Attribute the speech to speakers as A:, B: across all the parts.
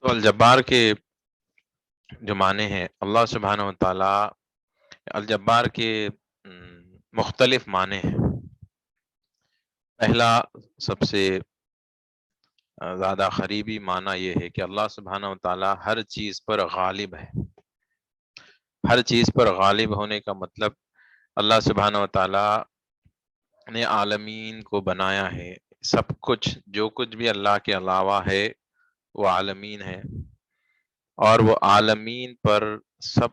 A: تو الجبار کے جو معنی ہیں، اللہ سبحانہ و تعالی الجبار کے مختلف معنی ہیں۔ پہلا سب سے زیادہ قریبی معنی یہ ہے کہ اللہ سبحانہ و تعالی ہر چیز پر غالب ہے۔ ہر چیز پر غالب ہونے کا مطلب اللہ سبحانہ و تعالی نے عالمین کو بنایا ہے۔ سب کچھ جو کچھ بھی اللہ کے علاوہ ہے وہ عالمین ہے، اور وہ عالمین پر سب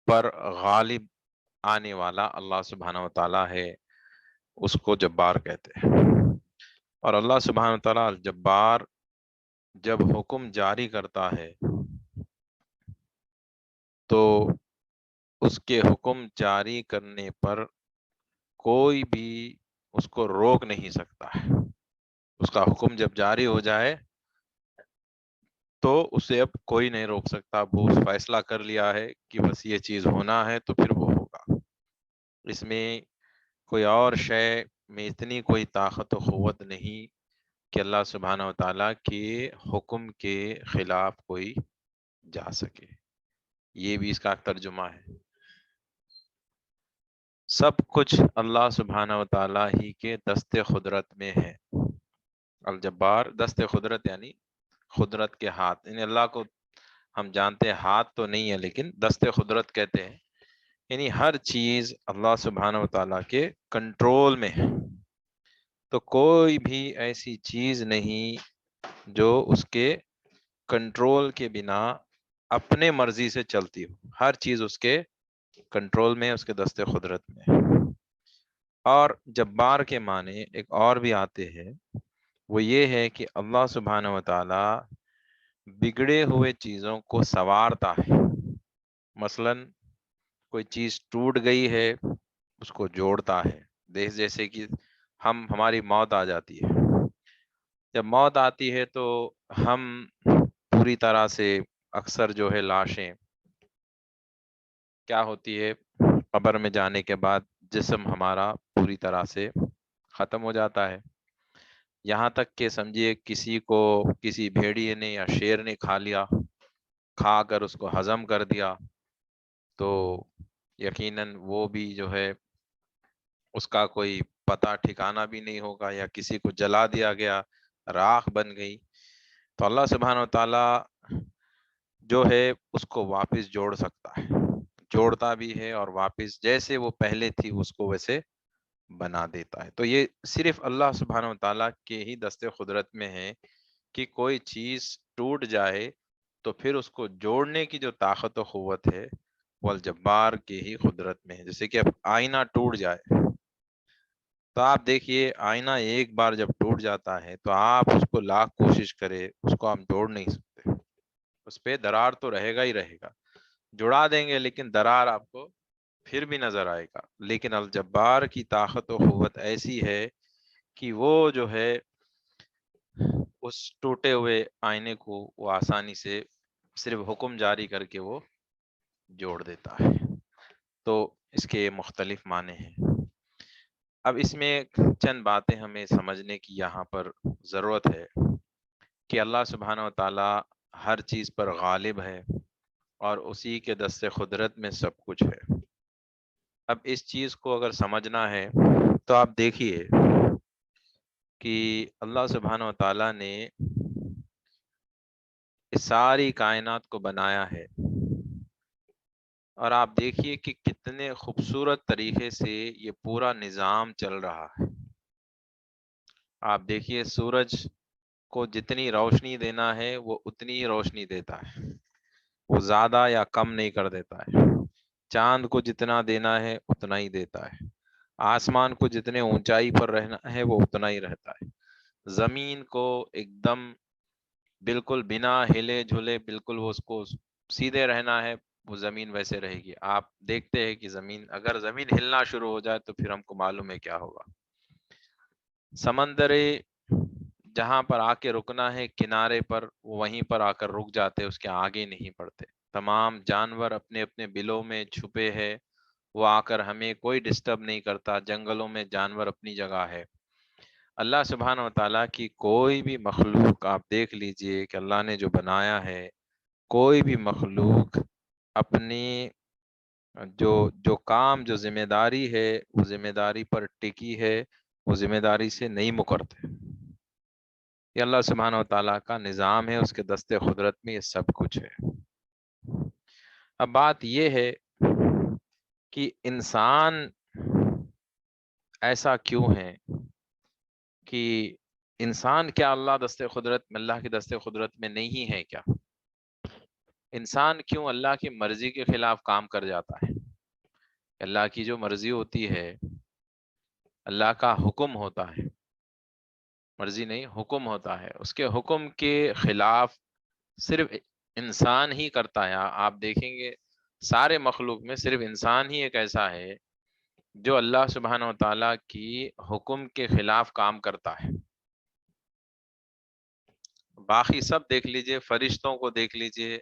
A: پر غالب آنے والا اللہ سبحانہ و تعالی ہے، اس کو جبار کہتے ہیں۔ اور اللہ سبحانہ و تعالی الجبار جب حکم جاری کرتا ہے تو اس کے حکم جاری کرنے پر کوئی بھی اس کو روک نہیں سکتا ہے۔ اس کا حکم جب جاری ہو جائے تو اسے اب کوئی نہیں روک سکتا۔ اب وہ فیصلہ کر لیا ہے کہ بس یہ چیز ہونا ہے تو پھر وہ ہوگا۔ اس میں کوئی اور شے میں اتنی کوئی طاقت و قوت نہیں کہ اللہ سبحانہ و تعالیٰ کے حکم کے خلاف کوئی جا سکے۔ یہ بھی اس کا ترجمہ ہے۔ سب کچھ اللہ سبحانہ و تعالیٰ ہی کے دست قدرت میں ہے۔ الجبار دست قدرت یعنی قدرت کے ہاتھ، یعنی اللہ کو ہم جانتے ہیں ہاتھ تو نہیں ہے لیکن دست قدرت کہتے ہیں، یعنی ہر چیز اللہ سبحانہ و تعالیٰ کے کنٹرول میں ہے۔ تو کوئی بھی ایسی چیز نہیں جو اس کے کنٹرول کے بنا اپنے مرضی سے چلتی ہو۔ ہر چیز اس کے کنٹرول میں، اس کے دست قدرت میں۔ اور جبار کے معنی ایک اور بھی آتے ہیں، وہ یہ ہے کہ اللہ سبحانہ و تعالی بگڑے ہوئے چیزوں کو سنوارتا ہے۔ مثلا کوئی چیز ٹوٹ گئی ہے، اس کو جوڑتا ہے۔ جیسے کہ ہماری موت آ جاتی ہے، جب موت آتی ہے تو ہم پوری طرح سے اکثر جو ہے لاشیں کیا ہوتی ہے، قبر میں جانے کے بعد جسم ہمارا پوری طرح سے ختم ہو جاتا ہے۔ یہاں تک کہ سمجھیے کسی کو کسی بھیڑیے نے یا شیر نے کھا لیا، کھا کر اس کو ہضم کر دیا، تو یقیناً وہ بھی جو ہے اس کا کوئی پتہ ٹھکانہ بھی نہیں ہوگا، یا کسی کو جلا دیا گیا، راکھ بن گئی۔ تو اللہ سبحانہ و تعالی جو ہے اس کو واپس جوڑ سکتا ہے، جوڑتا بھی ہے، اور واپس جیسے وہ پہلے تھی اس کو ویسے بنا دیتا ہے۔ تو یہ صرف اللہ سبحانہ و تعالیٰ کے ہی دست قدرت میں ہے کہ کوئی چیز ٹوٹ جائے تو پھر اس کو جوڑنے کی جو طاقت و قوت ہے وہ الجبار کے ہی قدرت میں ہے۔ جیسے کہ اب آئینہ ٹوٹ جائے تو آپ دیکھیے، آئینہ ایک بار جب ٹوٹ جاتا ہے تو آپ اس کو لاکھ کوشش کرے اس کو آپ جوڑ نہیں سکتے، اس پہ درار تو رہے گا ہی رہے گا۔ جڑا دیں گے لیکن درار آپ کو پھر بھی نظر آئے گا۔ لیکن الجبار کی طاقت و قوت ایسی ہے کہ وہ جو ہے اس ٹوٹے ہوئے آئینے کو وہ آسانی سے صرف حکم جاری کر کے وہ جوڑ دیتا ہے۔ تو اس کے مختلف معنی ہیں۔ اب اس میں چند باتیں ہمیں سمجھنے کی یہاں پر ضرورت ہے کہ اللہ سبحانہ و تعالی ہر چیز پر غالب ہے اور اسی کے دست قدرت میں سب کچھ ہے۔ اب اس چیز کو اگر سمجھنا ہے تو آپ دیکھیے کہ اللہ سبحانہ و تعالی نے اس ساری کائنات کو بنایا ہے، اور آپ دیکھیے کہ کتنے خوبصورت طریقے سے یہ پورا نظام چل رہا ہے۔ آپ دیکھیے سورج کو جتنی روشنی دینا ہے وہ اتنی ہی روشنی دیتا ہے، وہ زیادہ یا کم نہیں کر دیتا ہے۔ چاند کو جتنا دینا ہے اتنا ہی دیتا ہے۔ آسمان کو جتنے اونچائی پر رہنا ہے وہ اتنا ہی رہتا ہے۔ زمین کو ایک دم بالکل بنا ہلے جھلے بالکل وہ اس کو سیدھے رہنا ہے، وہ زمین ویسے رہے گی۔ آپ دیکھتے ہیں کہ اگر زمین ہلنا شروع ہو جائے تو پھر ہم کو معلوم ہے کیا ہوگا۔ سمندر جہاں پر آ کے رکنا ہے کنارے پر، وہیں پر آ کر رک جاتے، اس کے آگے نہیں بڑھتے۔ تمام جانور اپنے اپنے بلوں میں چھپے ہیں، وہ آ کر ہمیں کوئی ڈسٹرب نہیں کرتا۔ جنگلوں میں جانور اپنی جگہ ہے، اللہ سبحانہ و تعالیٰ کی کوئی بھی مخلوق آپ دیکھ لیجئے کہ اللہ نے جو بنایا ہے، کوئی بھی مخلوق اپنی جو کام جو ذمہ داری ہے وہ ذمہ داری پر ٹکی ہے، وہ ذمہ داری سے نہیں مکرتے۔ یہ اللہ سبحانہ و تعالیٰ کا نظام ہے، اس کے دست قدرت میں یہ سب کچھ ہے۔ اب بات یہ ہے کہ انسان ایسا کیوں ہے کہ انسان کیا اللہ دست قدرت میں، اللہ کی دست قدرت میں نہیں ہے کیا؟ انسان کیوں اللہ کی مرضی کے خلاف کام کر جاتا ہے؟ اللہ کی جو مرضی ہوتی ہے، اللہ کا حکم ہوتا ہے، مرضی نہیں حکم ہوتا ہے، اس کے حکم کے خلاف صرف انسان ہی کرتا ہے۔ آپ دیکھیں گے سارے مخلوق میں صرف انسان ہی ایک ایسا ہے جو اللہ سبحانہ و تعالیٰ کی حکم کے خلاف کام کرتا ہے۔ باقی سب دیکھ لیجئے، فرشتوں کو دیکھ لیجئے،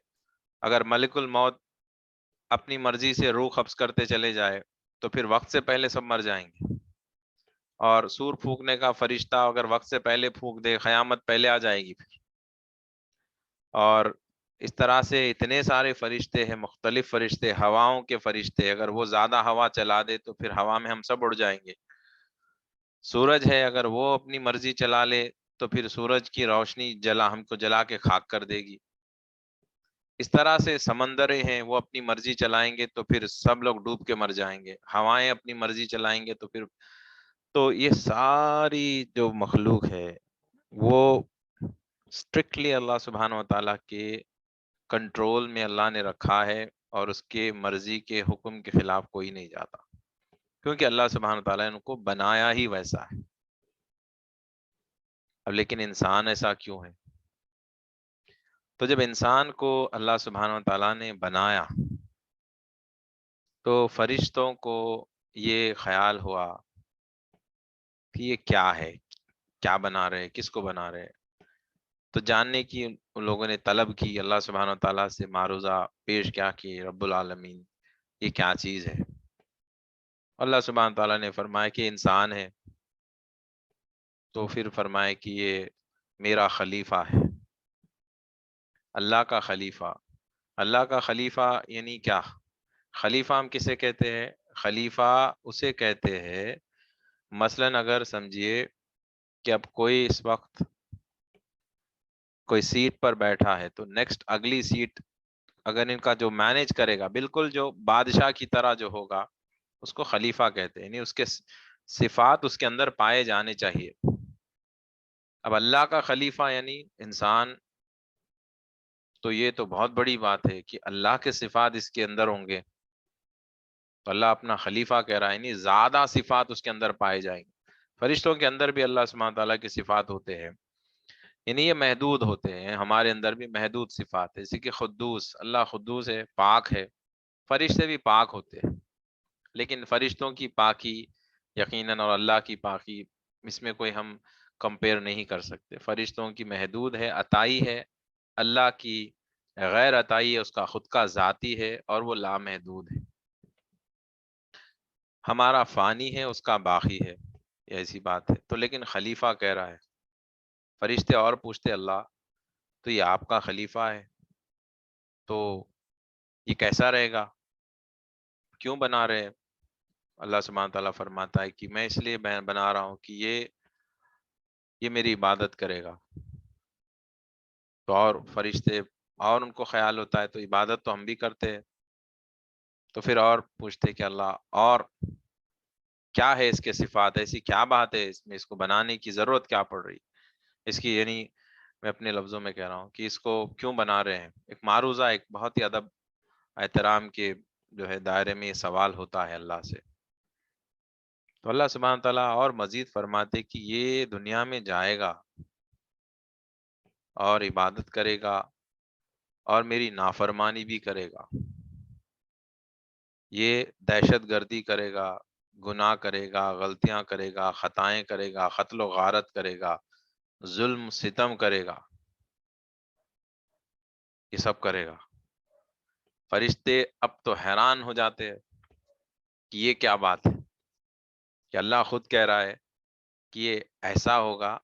A: اگر ملک الموت اپنی مرضی سے روح قبض کرتے چلے جائے تو پھر وقت سے پہلے سب مر جائیں گے، اور سور پھونکنے کا فرشتہ اگر وقت سے پہلے پھونک دے قیامت پہلے آ جائے گی پھر۔ اور اس طرح سے اتنے سارے فرشتے ہیں، مختلف فرشتے، ہواؤں کے فرشتے، اگر وہ زیادہ ہوا چلا دے تو پھر ہوا میں ہم سب اڑ جائیں گے۔ سورج ہے، اگر وہ اپنی مرضی چلا لے تو پھر سورج کی روشنی ہم کو جلا کے خاک کر دے گی۔ اس طرح سے سمندریں ہیں، وہ اپنی مرضی چلائیں گے تو پھر سب لوگ ڈوب کے مر جائیں گے۔ ہوائیں اپنی مرضی چلائیں گے تو پھر، تو یہ ساری جو مخلوق ہے وہ اسٹرکٹلی اللہ سبحانہ و تعالیٰ کے کنٹرول میں اللہ نے رکھا ہے، اور اس کے مرضی کے حکم کے خلاف کوئی نہیں جاتا، کیونکہ اللہ سبحانہ و تعالیٰ نے ان کو بنایا ہی ویسا ہے۔ اب لیکن انسان ایسا کیوں ہے؟ تو جب انسان کو اللہ سبحانہ و تعالیٰ نے بنایا تو فرشتوں کو یہ خیال ہوا کہ یہ کیا ہے، کیا بنا رہے، کس کو بنا رہے؟ تو جاننے کی ان لوگوں نے طلب کی، اللہ سبحانہ و تعالیٰ سے معروضہ پیش کیا کہ رب العالمین یہ کیا چیز ہے؟ اللہ سبحانہ و تعالیٰ نے فرمایا کہ انسان ہے۔ تو پھر فرمایا کہ یہ میرا خلیفہ ہے، اللہ کا خلیفہ۔ اللہ کا خلیفہ یعنی کیا؟ خلیفہ ہم کسے کہتے ہیں؟ خلیفہ اسے کہتے ہیں، مثلاً اگر سمجھیے کہ اب کوئی اس وقت کوئی سیٹ پر بیٹھا ہے تو نیکسٹ اگلی سیٹ اگر ان کا جو مینیج کرے گا، بالکل جو بادشاہ کی طرح جو ہوگا، اس کو خلیفہ کہتے ہیں، یعنی اس کے صفات اس کے اندر پائے جانے چاہیے۔ اب اللہ کا خلیفہ یعنی انسان، تو یہ تو بہت بڑی بات ہے کہ اللہ کے صفات اس کے اندر ہوں گے، تو اللہ اپنا خلیفہ کہہ رہا ہے، یعنی زیادہ صفات اس کے اندر پائے جائیں گے۔ فرشتوں کے اندر بھی اللہ سبحانہ تعالیٰ کی صفات ہوتے ہیں، یعنی یہ محدود ہوتے ہیں، ہمارے اندر بھی محدود صفات ہے، جیسے کہ قدوس، اللہ قدوس ہے، پاک ہے۔ فرشتے بھی پاک ہوتے ہیں، لیکن فرشتوں کی پاکی یقیناً اور اللہ کی پاکی، اس میں کوئی ہم کمپیئر نہیں کر سکتے۔ فرشتوں کی محدود ہے، عطائی ہے، اللہ کی غیر عطائی ہے، اس کا خود کا ذاتی ہے اور وہ لامحدود ہے۔ ہمارا فانی ہے، اس کا باقی ہے، یہ ایسی بات ہے۔ تو لیکن خلیفہ کہہ رہا ہے، فرشتے اور پوچھتے اللہ تو یہ آپ کا خلیفہ ہے تو یہ کیسا رہے گا، کیوں بنا رہے ہیں؟ اللہ سبحانہ تعالیٰ فرماتا ہے کہ میں اس لیے بنا رہا ہوں کہ یہ میری عبادت کرے گا۔ تو اور فرشتے اور ان کو خیال ہوتا ہے تو عبادت تو ہم بھی کرتے ہیں، تو پھر اور پوچھتے کہ اللہ اور کیا ہے اس کے صفات، ایسی کیا بات ہے اس میں، اس کو بنانے کی ضرورت کیا پڑ رہی اس کی، یعنی میں اپنے لفظوں میں کہہ رہا ہوں کہ اس کو کیوں بنا رہے ہیں۔ ایک معروضہ، ایک بہت ہی ادب احترام کے جو ہے دائرے میں یہ سوال ہوتا ہے اللہ سے۔ تو اللہ سبحانہ تعالیٰ اور مزید فرماتے کہ یہ دنیا میں جائے گا اور عبادت کرے گا اور میری نافرمانی بھی کرے گا، یہ دہشت گردی کرے گا، گناہ کرے گا، غلطیاں کرے گا، خطائیں کرے گا، قتل و غارت کرے گا، ظلم ستم کرے گا، یہ سب کرے گا۔ فرشتے اب تو حیران ہو جاتے ہیں کہ یہ کیا بات ہے کہ اللہ خود کہہ رہا ہے کہ یہ ایسا ہوگا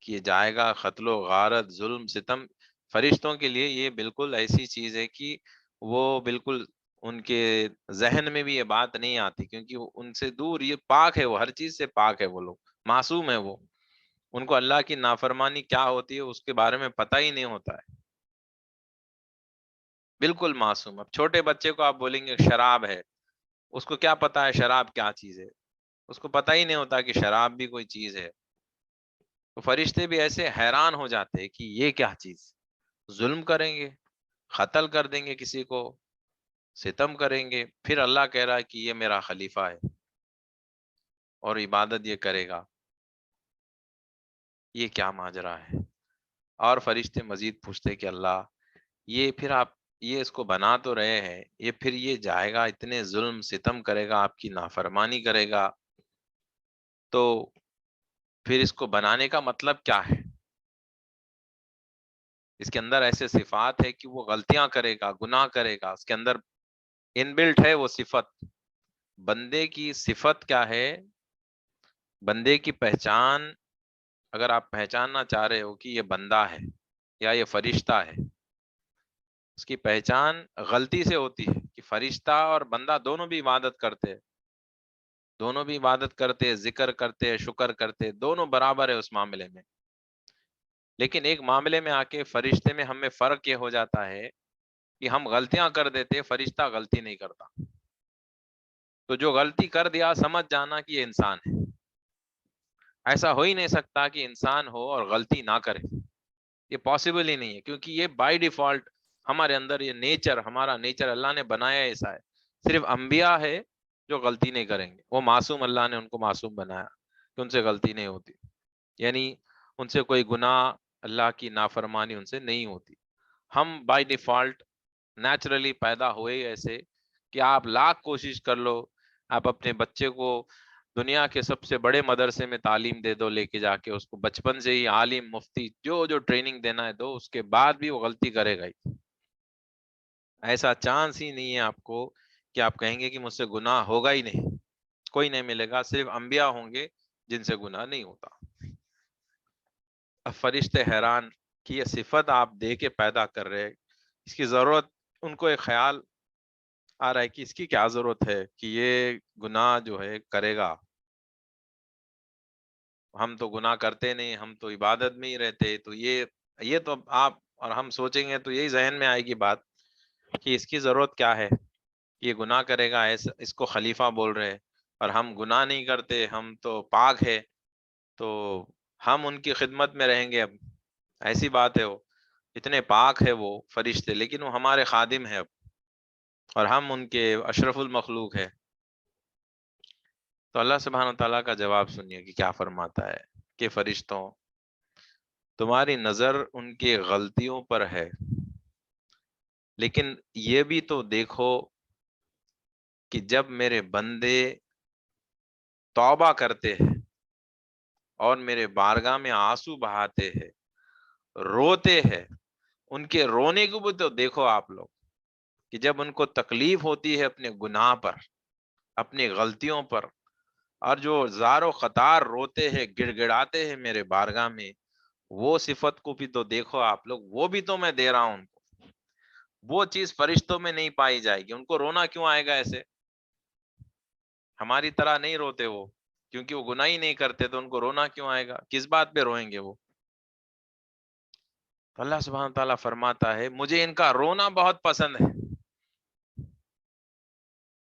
A: کہ یہ جائے گا قتل و غارت ظلم ستم. فرشتوں کے لیے یہ بالکل ایسی چیز ہے کہ وہ بالکل ان کے ذہن میں بھی یہ بات نہیں آتی، کیونکہ ان سے دور، یہ پاک ہے، وہ ہر چیز سے پاک ہے، وہ لوگ معصوم ہے، وہ ان کو اللہ کی نافرمانی کیا ہوتی ہے اس کے بارے میں پتہ ہی نہیں ہوتا ہے، بالکل معصوم. اب چھوٹے بچے کو آپ بولیں گے شراب ہے، اس کو کیا پتا ہے شراب کیا چیز ہے؟ اس کو پتہ ہی نہیں ہوتا کہ شراب بھی کوئی چیز ہے. تو فرشتے بھی ایسے حیران ہو جاتے ہیں کہ یہ کیا چیز، ظلم کریں گے، قتل کر دیں گے کسی کو، ستم کریں گے، پھر اللہ کہہ رہا ہے کہ یہ میرا خلیفہ ہے اور عبادت یہ کرے گا، یہ کیا ماجرا ہے؟ اور فرشتے مزید پوچھتے کہ اللہ یہ پھر آپ یہ اس کو بنا تو رہے ہیں، یہ پھر یہ جائے گا اتنے ظلم ستم کرے گا، آپ کی نافرمانی کرے گا، تو پھر اس کو بنانے کا مطلب کیا ہے؟ اس کے اندر ایسے صفات ہے کہ وہ غلطیاں کرے گا، گناہ کرے گا، اس کے اندر ان بلٹ ہے وہ صفت. بندے کی صفت کیا ہے؟ بندے کی پہچان، اگر آپ پہچاننا چاہ رہے ہو کہ یہ بندہ ہے یا یہ فرشتہ ہے، اس کی پہچان غلطی سے ہوتی ہے کہ فرشتہ اور بندہ دونوں بھی عبادت کرتے ہیں، دونوں بھی عبادت کرتے، ذکر کرتے، شکر کرتے، دونوں برابر ہے اس معاملے میں. لیکن ایک معاملے میں آ کے فرشتے میں ہمیں فرق یہ ہو جاتا ہے کہ ہم غلطیاں کر دیتے، فرشتہ غلطی نہیں کرتا. تو جو غلطی کر دیا سمجھ جانا کہ یہ انسان ہے. ایسا ہو ہی نہیں سکتا کہ انسان ہو اور غلطی نہ کرے، یہ پاسبل ہی نہیں ہے، کیونکہ یہ بائی ڈیفالٹ ہمارے اندر یہ نیچر، ہمارا نیچر اللہ نے بنایا ایسا ہے. صرف انبیاء ہے جو غلطی نہیں کریں گے، وہ معصوم، اللہ نے ان کو معصوم بنایا کہ ان سے غلطی نہیں ہوتی، یعنی ان سے کوئی گناہ، اللہ کی نافرمانی ان سے نہیں ہوتی. ہم بائی ڈیفالٹ نیچرلی پیدا ہوئے ایسے کہ آپ لاکھ کوشش کر لو، آپ اپنے بچے کو دنیا کے سب سے بڑے مدرسے میں تعلیم دے دو، لے کے جا کے اس کو بچپن سے ہی عالم مفتی جو جو ٹریننگ دینا ہے دو، اس کے بعد بھی وہ غلطی کرے گا ہی. ایسا چانس ہی نہیں ہے آپ کو کہ آپ کہیں گے کہ مجھ سے گناہ ہوگا ہی نہیں، کوئی نہیں ملے گا، صرف انبیاء ہوں گے جن سے گناہ نہیں ہوتا. اب فرشتے حیران کہ یہ صفت آپ دے کے پیدا کر رہے، اس کی ضرورت، ان کو ایک خیال آ رہا ہے کہ اس کی کیا ضرورت ہے کہ یہ گناہ جو ہے کرے گا، ہم تو گناہ کرتے نہیں، ہم تو عبادت میں ہی رہتے. تو یہ تو آپ اور ہم سوچیں گے تو یہی ذہن میں آئے گی بات کہ اس کی ضرورت کیا ہے، یہ گناہ کرے گا، اس کو خلیفہ بول رہے، اور ہم گناہ نہیں کرتے، ہم تو پاک ہے، تو ہم ان کی خدمت میں رہیں گے. اب ایسی بات ہے، وہ اتنے پاک ہے وہ فرشتے، لیکن وہ ہمارے خادم ہیں اب، اور ہم ان کے اشرف المخلوق ہے. تو اللہ سبحانہ تعالیٰ کا جواب سنیے کہ کیا فرماتا ہے کہ فرشتوں، تمہاری نظر ان کی غلطیوں پر ہے، لیکن یہ بھی تو دیکھو کہ جب میرے بندے توبہ کرتے ہیں اور میرے بارگاہ میں آنسو بہاتے ہیں، روتے ہیں، ان کے رونے کو بھی تو دیکھو آپ لوگ، کہ جب ان کو تکلیف ہوتی ہے اپنے گناہ پر، اپنی غلطیوں پر، اور جو زار و قطار روتے ہیں، گڑ گڑاتے ہیں میرے بارگاہ میں، وہ صفت کو بھی تو دیکھو آپ لوگ، وہ بھی تو میں دے رہا ہوں ان کو. وہ چیز فرشتوں میں نہیں پائی جائے گی. ان کو رونا کیوں آئے گا ایسے؟ ہماری طرح نہیں روتے وہ، کیونکہ وہ گناہ ہی نہیں کرتے، تو ان کو رونا کیوں آئے گا؟ کس بات پہ روئیں گے وہ؟ تو اللہ سبحانہ تعالیٰ فرماتا ہے مجھے ان کا رونا بہت پسند ہے،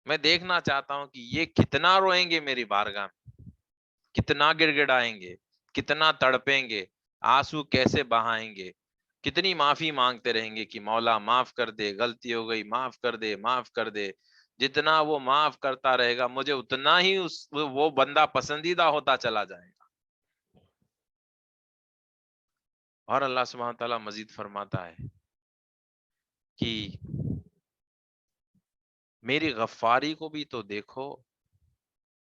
A: میں دیکھنا چاہتا ہوں کہ یہ کتنا روئیں گے میری بارگاہ میں، کتنا گڑ گڑائیں گے، کتنا تڑپیں گے، آنسو کیسے بہائیں گے، کتنی معافی مانگتے رہیں گے کہ مولا معاف کر دے، غلطی ہو گئی، معاف کر دے، معاف کر دے. جتنا وہ معاف کرتا رہے گا مجھے اتنا ہی وہ بندہ پسندیدہ ہوتا چلا جائے گا. اور اللہ سبحانہ تعالیٰ مزید فرماتا ہے کہ میری غفاری کو بھی تو دیکھو،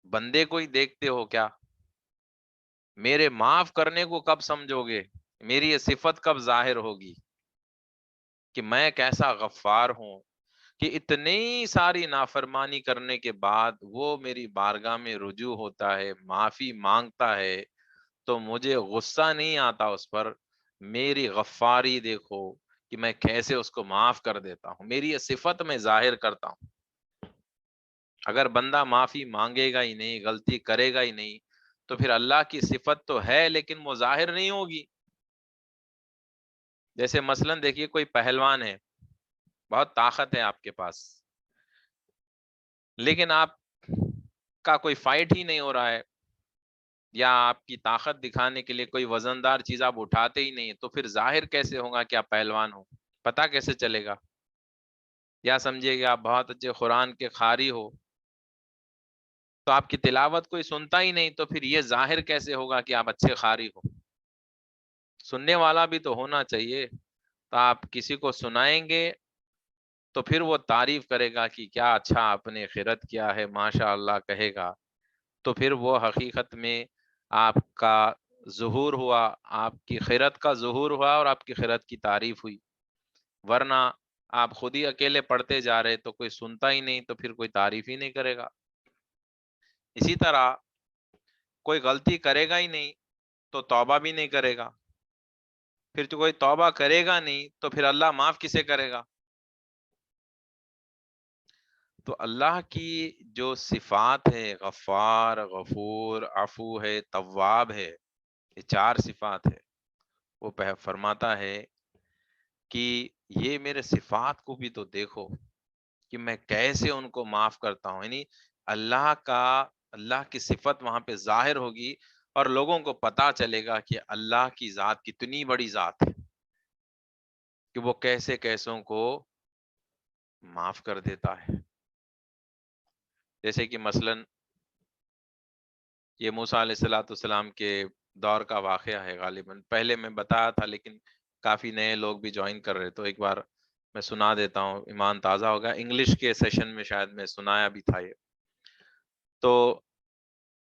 A: بندے کو ہی دیکھتے ہو کیا؟ میرے معاف کرنے کو کب سمجھو گے؟ میری یہ صفت کب ظاہر ہوگی کہ میں کیسا غفار ہوں، کہ اتنی ساری نافرمانی کرنے کے بعد وہ میری بارگاہ میں رجوع ہوتا ہے، معافی مانگتا ہے، تو مجھے غصہ نہیں آتا اس پر، میری غفاری دیکھو کہ میں کیسے اس کو معاف کر دیتا ہوں، میری یہ صفت میں ظاہر کرتا ہوں۔ اگر بندہ معافی مانگے گا ہی نہیں، غلطی کرے گا ہی نہیں، تو پھر اللہ کی صفت تو ہے لیکن وہ ظاہر نہیں ہوگی۔ جیسے مثلا دیکھیے کوئی پہلوان ہے، بہت طاقت ہے آپ کے پاس، لیکن آپ کا کوئی فائٹ ہی نہیں ہو رہا ہے، یا آپ کی طاقت دکھانے کے لیے کوئی وزندار چیز آپ اٹھاتے ہی نہیں، تو پھر ظاہر کیسے ہوگا کہ آپ پہلوان ہو؟ پتہ کیسے چلے گا؟ یا سمجھیے کہ آپ بہت اچھے قرآن کے قاری ہو، تو آپ کی تلاوت کوئی سنتا ہی نہیں، تو پھر یہ ظاہر کیسے ہوگا کہ آپ اچھے قاری ہو؟ سننے والا بھی تو ہونا چاہیے۔ تو آپ کسی کو سنائیں گے تو پھر وہ تعریف کرے گا کہ کیا اچھا آپ نے خیرت کیا ہے، ماشاء اللہ کہے گا، تو پھر وہ حقیقت میں آپ کا ظہور ہوا، آپ کی خیرت کا ظہور ہوا اور آپ کی خیرت کی تعریف ہوئی۔ ورنہ آپ خود ہی اکیلے پڑھتے جا رہے تو کوئی سنتا ہی نہیں، تو پھر کوئی تعریف ہی نہیں کرے گا۔ اسی طرح کوئی غلطی کرے گا ہی نہیں تو توبہ بھی نہیں کرے گا، پھر تو کوئی توبہ کرے گا نہیں تو پھر اللہ معاف کسے کرے گا؟ تو اللہ کی جو صفات ہے، غفار، غفور، عفو ہے، تواب ہے، یہ 4 صفات ہے، وہ فرماتا ہے کہ یہ میرے صفات کو بھی تو دیکھو کہ میں کیسے ان کو معاف کرتا ہوں۔ یعنی اللہ کی صفت وہاں پہ ظاہر ہوگی اور لوگوں کو پتا چلے گا کہ اللہ کی ذات کتنی بڑی ذات ہے، کہ وہ کیسے کیسوں کو معاف کر دیتا ہے۔ جیسے کہ مثلا یہ موسیٰ علیہ السلام کے دور کا واقعہ ہے، غالباً پہلے میں بتایا تھا لیکن کافی نئے لوگ بھی جوائن کر رہے، تو ایک بار میں سنا دیتا ہوں، ایمان تازہ ہوگا۔ انگلش کے سیشن میں شاید میں سنایا بھی تھا یہ۔ تو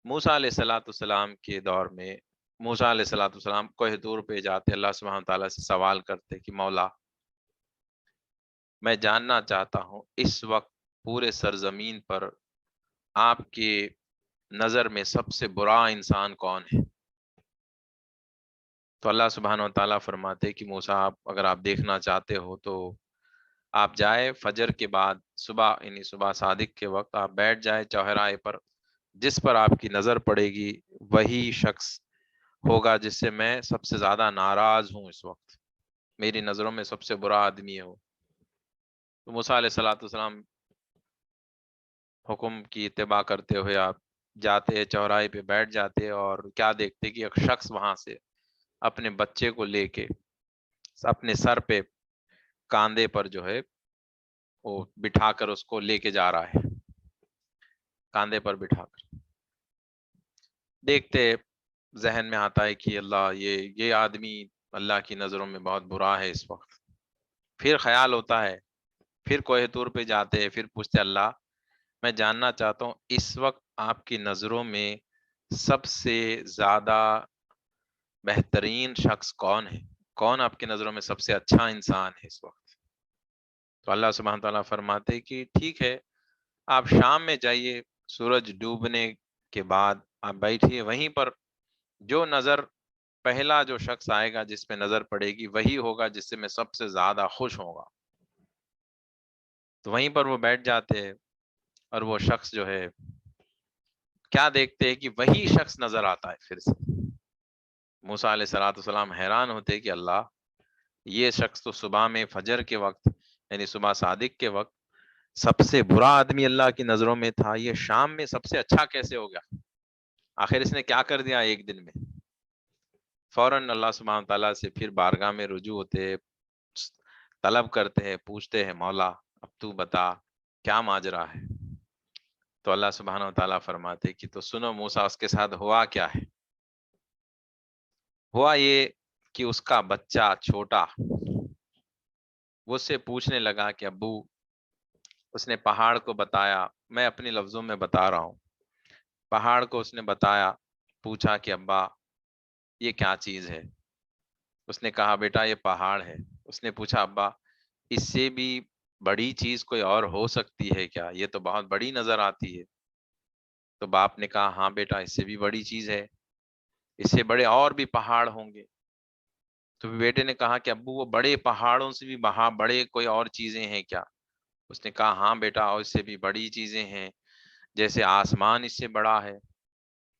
A: موسیٰ علیہ السلام کے دور میں موسیٰ علیہ السلام کوہ طور پہ جاتے، اللہ سبحانہ تعالیٰ سے سوال کرتے کہ مولا میں جاننا چاہتا ہوں اس وقت پورے سرزمین پر آپ کی نظر میں سب سے برا انسان کون ہے؟ تو اللہ سبحانہ وتعالیٰ فرماتے کہ موسیٰ اگر آپ دیکھنا چاہتے ہو تو آپ جائے فجر کے بعد، صبح یعنی صبح صادق کے وقت آپ بیٹھ جائے چوراہے پر، جس پر آپ کی نظر پڑے گی وہی شخص ہوگا جس سے میں سب سے زیادہ ناراض ہوں اس وقت، میری نظروں میں سب سے برا آدمی ہے وہ۔ تو موسیٰ علیہ السلام حکم کی اتباع کرتے ہوئے آپ جاتے، چوراہے پہ بیٹھ جاتے، اور کیا دیکھتے کہ ایک شخص وہاں سے اپنے بچے کو لے کے اپنے سر پہ، کاندھے پر جو ہے وہ بٹھا کر اس کو لے کے جا رہا ہے، کاندھے پر بٹھا کر۔ دیکھتے ذہن میں آتا ہے کہ اللہ یہ آدمی اللہ کی نظروں میں بہت برا ہے اس وقت۔ پھر خیال ہوتا ہے، پھر کوہ طور پہ جاتے، پھر پوچھتے اللہ میں جاننا چاہتا ہوں اس وقت آپ کی نظروں میں سب سے زیادہ بہترین شخص کون ہے، کون آپ کی نظروں میں سب سے اچھا انسان ہے اس وقت؟ تو اللہ سبحانہ تعالیٰ فرماتے کہ ٹھیک ہے، آپ شام میں جائیے، سورج ڈوبنے کے بعد آپ بیٹھیے وہیں پر، جو نظر پہلا جو شخص آئے گا جس پہ نظر پڑے گی وہی ہوگا جس سے میں سب سے زیادہ خوش ہوگا۔ تو وہیں پر وہ بیٹھ جاتے ہیں، اور وہ شخص جو ہے کیا دیکھتے ہیں کہ وہی شخص نظر آتا ہے پھر سے۔ موسیٰ علیہ السلام حیران ہوتے کہ اللہ یہ شخص تو صبح میں فجر کے وقت یعنی صبح صادق کے وقت سب سے برا آدمی اللہ کی نظروں میں تھا، یہ شام میں سب سے اچھا کیسے ہو گیا؟ آخر اس نے کیا کر دیا ایک دن میں؟ فوراً اللہ سبحانہ تعالیٰ سے پھر بارگاہ میں رجوع ہوتے، طلب کرتے ہیں، پوچھتے ہیں مولا اب تو بتا کیا ماجرا ہے؟ تو اللہ سبحانہ وتعالیٰ فرماتے کہ تو سنو موسیٰ اس کے ساتھ ہوا کیا ہے۔ ہوا یہ کہ اس کا بچہ چھوٹا وہ اس سے پوچھنے لگا کہ ابو، اس نے پہاڑ کو بتایا، میں اپنے لفظوں میں بتا رہا ہوں، پہاڑ کو اس نے بتایا، پوچھا کہ ابا یہ کیا چیز ہے؟ اس نے کہا بیٹا یہ پہاڑ ہے۔ اس نے پوچھا ابا اس سے بھی بڑی چیز کوئی اور ہو سکتی ہے کیا؟ یہ تو بہت بڑی نظر آتی ہے۔ تو باپ نے کہا ہاں بیٹا اس سے بھی بڑی چیز ہے، اس سے بڑے اور بھی پہاڑ ہوں گے۔ تو بیٹے نے کہا کہ ابو وہ بڑے پہاڑوں سے بھی بڑے کوئی اور چیزیں ہیں کیا؟ اس نے کہا ہاں بیٹا، اور اس سے بھی بڑی چیزیں ہیں، جیسے آسمان اس سے بڑا ہے۔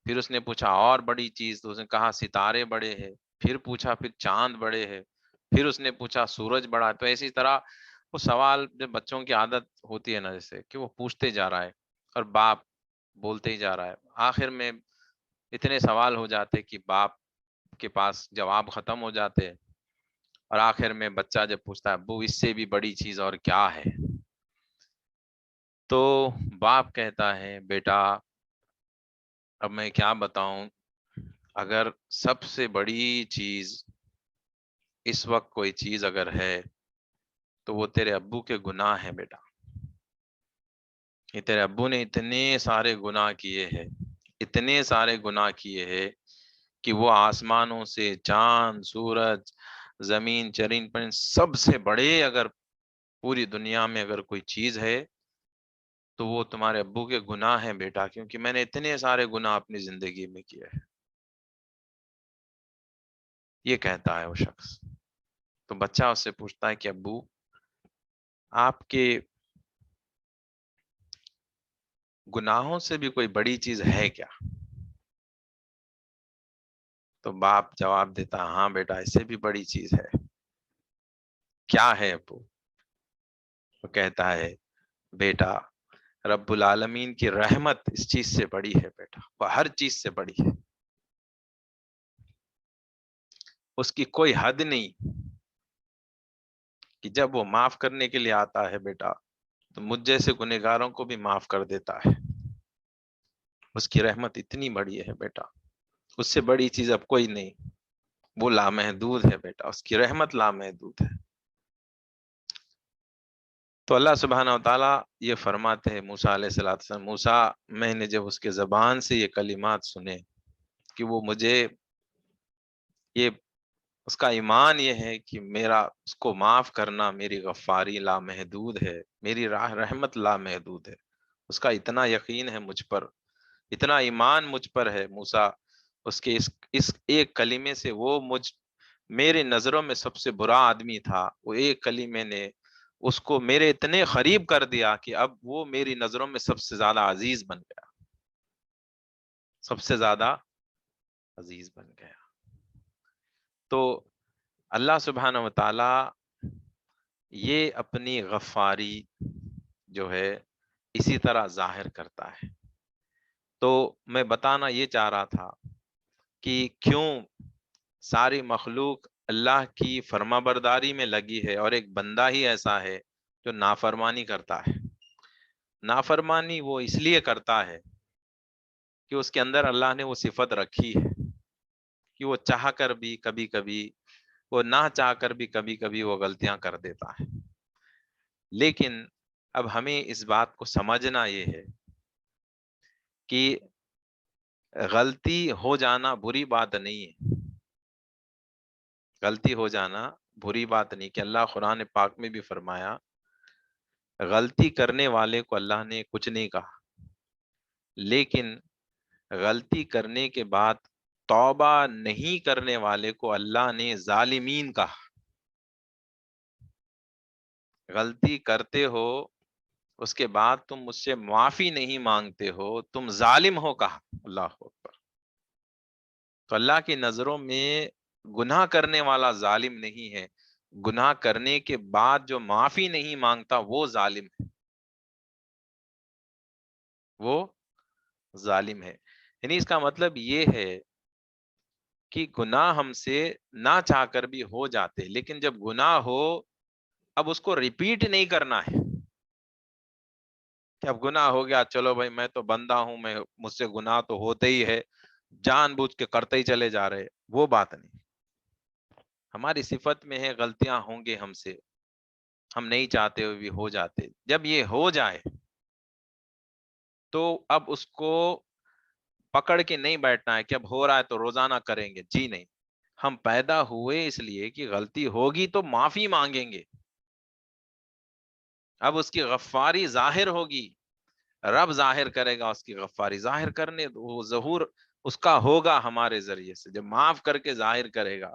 A: پھر اس نے پوچھا اور بڑی چیز، تو اس نے کہا ستارے بڑے ہیں۔ پھر پوچھا پھر چاند بڑے ہیں۔ پھر اس نے پوچھا سورج بڑا ہے۔ تو اسی طرح وہ سوال، جب بچوں کی عادت ہوتی ہے نا، جیسے کہ وہ پوچھتے جا رہا ہے اور باپ بولتے ہی جا رہا ہے، آخر میں اتنے سوال ہو جاتے کہ باپ کے پاس جواب ختم ہو جاتے ہیں، اور آخر میں بچہ جب پوچھتا ہے ابو اس سے بھی بڑی چیز اور کیا ہے، تو باپ کہتا ہے بیٹا اب میں کیا بتاؤں، اگر سب سے بڑی چیز اس وقت کوئی چیز اگر ہے تو وہ تیرے ابو کے گناہ ہیں بیٹا۔ کہ تیرے ابو نے اتنے سارے گناہ کیے ہیں، اتنے سارے گناہ کیے ہیں کہ وہ آسمانوں سے چاند، سورج، زمین، چرین پرند سب سے بڑے اگر پوری دنیا میں اگر کوئی چیز ہے تو وہ تمہارے ابو کے گناہ ہیں بیٹا، کیونکہ میں نے اتنے سارے گناہ اپنی زندگی میں کیے ہیں۔ یہ کہتا ہے وہ شخص۔ تو بچہ اس سے پوچھتا ہے کہ ابو آپ کے گناہوں سے بھی کوئی بڑی چیز ہے کیا؟ تو باپ جواب دیتا ہاں بیٹا اس سے بھی بڑی چیز ہے۔ کیا ہے ابو؟ وہ کہتا ہے بیٹا رب العالمین کی رحمت اس چیز سے بڑی ہے بیٹا، وہ ہر چیز سے بڑی ہے، اس کی کوئی حد نہیں، کہ جب وہ معاف کرنے کے لیے آتا ہے بیٹا تو مجھ جیسے گنہگاروں کو بھی معاف کر دیتا ہے۔ اس کی رحمت اتنی بڑی ہے بیٹا، اس سے بڑی چیز اب کوئی نہیں، وہ لامحدود ہے بیٹا، اس کی رحمت لامحدود ہے۔ تو اللہ سبحانہ و تعالیٰ یہ فرماتے ہیں موسیٰ علیہ السلام، موسیٰ میں نے جب اس کے زبان سے یہ کلمات سنے کہ وہ مجھے یہ اس کا ایمان یہ ہے کہ میرا اس کو معاف کرنا، میری غفاری لامحدود ہے، میری رحمت لامحدود ہے، اس کا اتنا یقین ہے مجھ پر، اتنا ایمان مجھ پر ہے موسیٰ، اس کے اس ایک کلمے سے وہ میرے نظروں میں سب سے برا آدمی تھا، وہ ایک کلمے نے اس کو میرے اتنے قریب کر دیا کہ اب وہ میری نظروں میں سب سے زیادہ عزیز بن گیا، سب سے زیادہ عزیز بن گیا۔ تو اللہ سبحانہ و تعالی یہ اپنی غفاری جو ہے اسی طرح ظاہر کرتا ہے۔ تو میں بتانا یہ چاہ رہا تھا کہ کیوں ساری مخلوق اللہ کی فرما برداری میں لگی ہے اور ایک بندہ ہی ایسا ہے جو نافرمانی کرتا ہے۔ نافرمانی وہ اس لیے کرتا ہے کہ اس کے اندر اللہ نے وہ صفت رکھی ہے کہ وہ چاہ کر بھی کبھی کبھی، وہ نہ چاہ کر بھی کبھی کبھی وہ غلطیاں کر دیتا ہے۔ لیکن اب ہمیں اس بات کو سمجھنا یہ ہے کہ غلطی ہو جانا بری بات نہیں ہے، غلطی ہو جانا بری بات نہیں، کہ اللہ قرآن پاک میں بھی فرمایا غلطی کرنے والے کو اللہ نے کچھ نہیں کہا، لیکن غلطی کرنے کے بعد توبہ نہیں کرنے والے کو اللہ نے ظالمین کہا۔ غلطی کرتے ہو اس کے بعد تم مجھ سے معافی نہیں مانگتے ہو، تم ظالم ہو کہا۔ اللہ اکبر۔ تو اللہ کی نظروں میں گناہ کرنے والا ظالم نہیں ہے، گناہ کرنے کے بعد جو معافی نہیں مانگتا وہ ظالم ہے، وہ ظالم ہے۔ یعنی اس کا مطلب یہ ہے کہ گناہ ہم سے نہ چاہ کر بھی ہو جاتے، لیکن جب گناہ ہو اب اس کو ریپیٹ نہیں کرنا ہے کہ اب گناہ ہو گیا چلو بھائی میں تو بندہ ہوں، مجھ سے گناہ تو ہوتے ہی ہے، جان بوجھ کے کرتے ہی چلے جا رہے، وہ بات نہیں۔ ہماری صفت میں ہے غلطیاں ہوں گے ہم سے، ہم نہیں چاہتے ہوئے بھی ہو جاتے، جب یہ ہو جائے تو اب اس کو پکڑ کے نہیں بیٹھنا ہے کہ اب ہو رہا ہے تو روزانہ کریں گے، جی نہیں۔ ہم پیدا ہوئے اس لیے کہ غلطی ہوگی تو معافی مانگیں گے، اب اس کی غفاری ظاہر ہوگی، رب ظاہر کرے گا اس کی غفاری، ظاہر کرنے دو، وہ ظہور اس کا ہوگا ہمارے ذریعے سے، جب معاف کر کے ظاہر کرے گا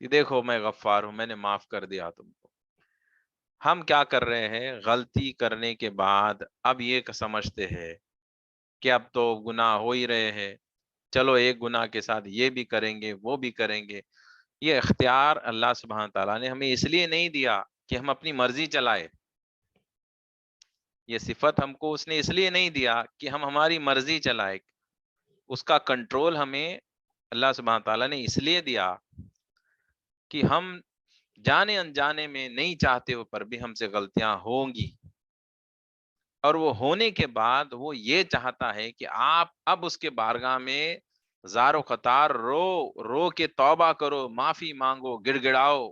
A: کہ دیکھو میں غفار ہوں، میں نے معاف کر دیا تم کو۔ ہم کیا کر رہے ہیں؟ غلطی کرنے کے بعد اب یہ سمجھتے ہیں کہ اب تو گناہ ہو ہی رہے ہیں، چلو ایک گناہ کے ساتھ یہ بھی کریں گے وہ بھی کریں گے۔ یہ اختیار اللہ سبحانہ تعالیٰ نے ہمیں اس لیے نہیں دیا کہ ہم اپنی مرضی چلائے، یہ صفت ہم کو اس نے اس لیے نہیں دیا کہ ہم ہماری مرضی چلائے، اس کا کنٹرول ہمیں اللہ سبحانہ تعالیٰ نے اس لیے دیا کہ ہم جانے انجانے میں نہیں چاہتے ہو پر بھی ہم سے غلطیاں ہوں گی، اور وہ ہونے کے بعد وہ یہ چاہتا ہے کہ آپ اب اس کے بارگاہ میں زار و قطار رو کے توبہ کرو، معافی مانگو، گڑ گڑاؤ،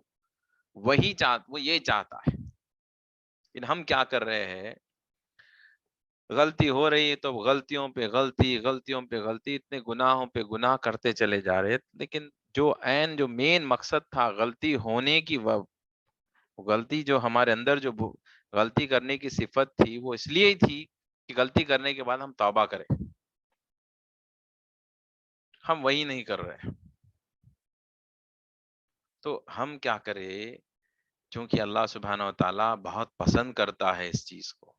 A: وہ یہ چاہتا ہے۔ لیکن ہم کیا کر رہے ہیں؟ غلطی ہو رہی ہے تو غلطیوں پہ غلطی، غلطیوں پہ غلطی، اتنے گناہوں پہ گناہ کرتے چلے جا رہے، لیکن جو مین مقصد تھا غلطی ہونے کی، غلطی جو ہمارے اندر جو غلطی کرنے کی صفت تھی وہ اس لیے ہی تھی کہ غلطی کرنے کے بعد ہم توبہ کریں، ہم وہی نہیں کر رہے۔ تو ہم کیا کریں؟ چونکہ اللہ سبحانہ و تعالیٰ بہت پسند کرتا ہے اس چیز کو،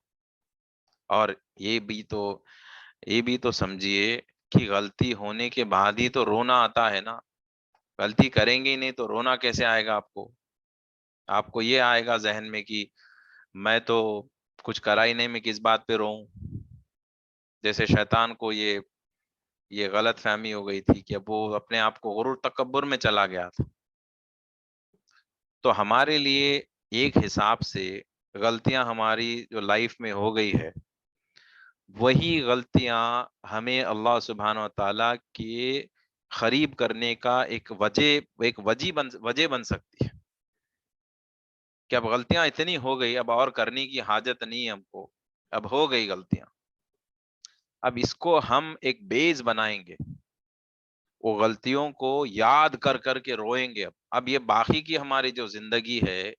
A: اور یہ بھی تو سمجھیے کہ غلطی ہونے کے بعد ہی تو رونا آتا ہے نا، غلطی کریں گے ہی نہیں تو رونا کیسے آئے گا آپ کو؟ آپ کو یہ آئے گا ذہن میں کہ میں تو کچھ کرا ہی نہیں، میں کس بات پہ روؤں؟ جیسے شیطان کو یہ غلط فہمی ہو گئی تھی کہ اب وہ اپنے آپ کو غرور تکبر میں چلا گیا تھا۔ تو ہمارے لیے ایک حساب سے غلطیاں ہماری جو لائف میں ہو گئی ہے، وہی غلطیاں ہمیں اللہ سبحانہ و تعالیٰ کے قریب کرنے کا ایک وجہ بن سکتی ہے، کہ اب غلطیاں اتنی ہو گئی، اب اور کرنے کی حاجت نہیں ہے ہم کو، اب ہو گئی غلطیاں، اب اس کو ہم ایک بیس بنائیں گے، وہ غلطیوں کو یاد کر کر کے روئیں گے۔ اب یہ باقی کی ہماری جو زندگی ہے،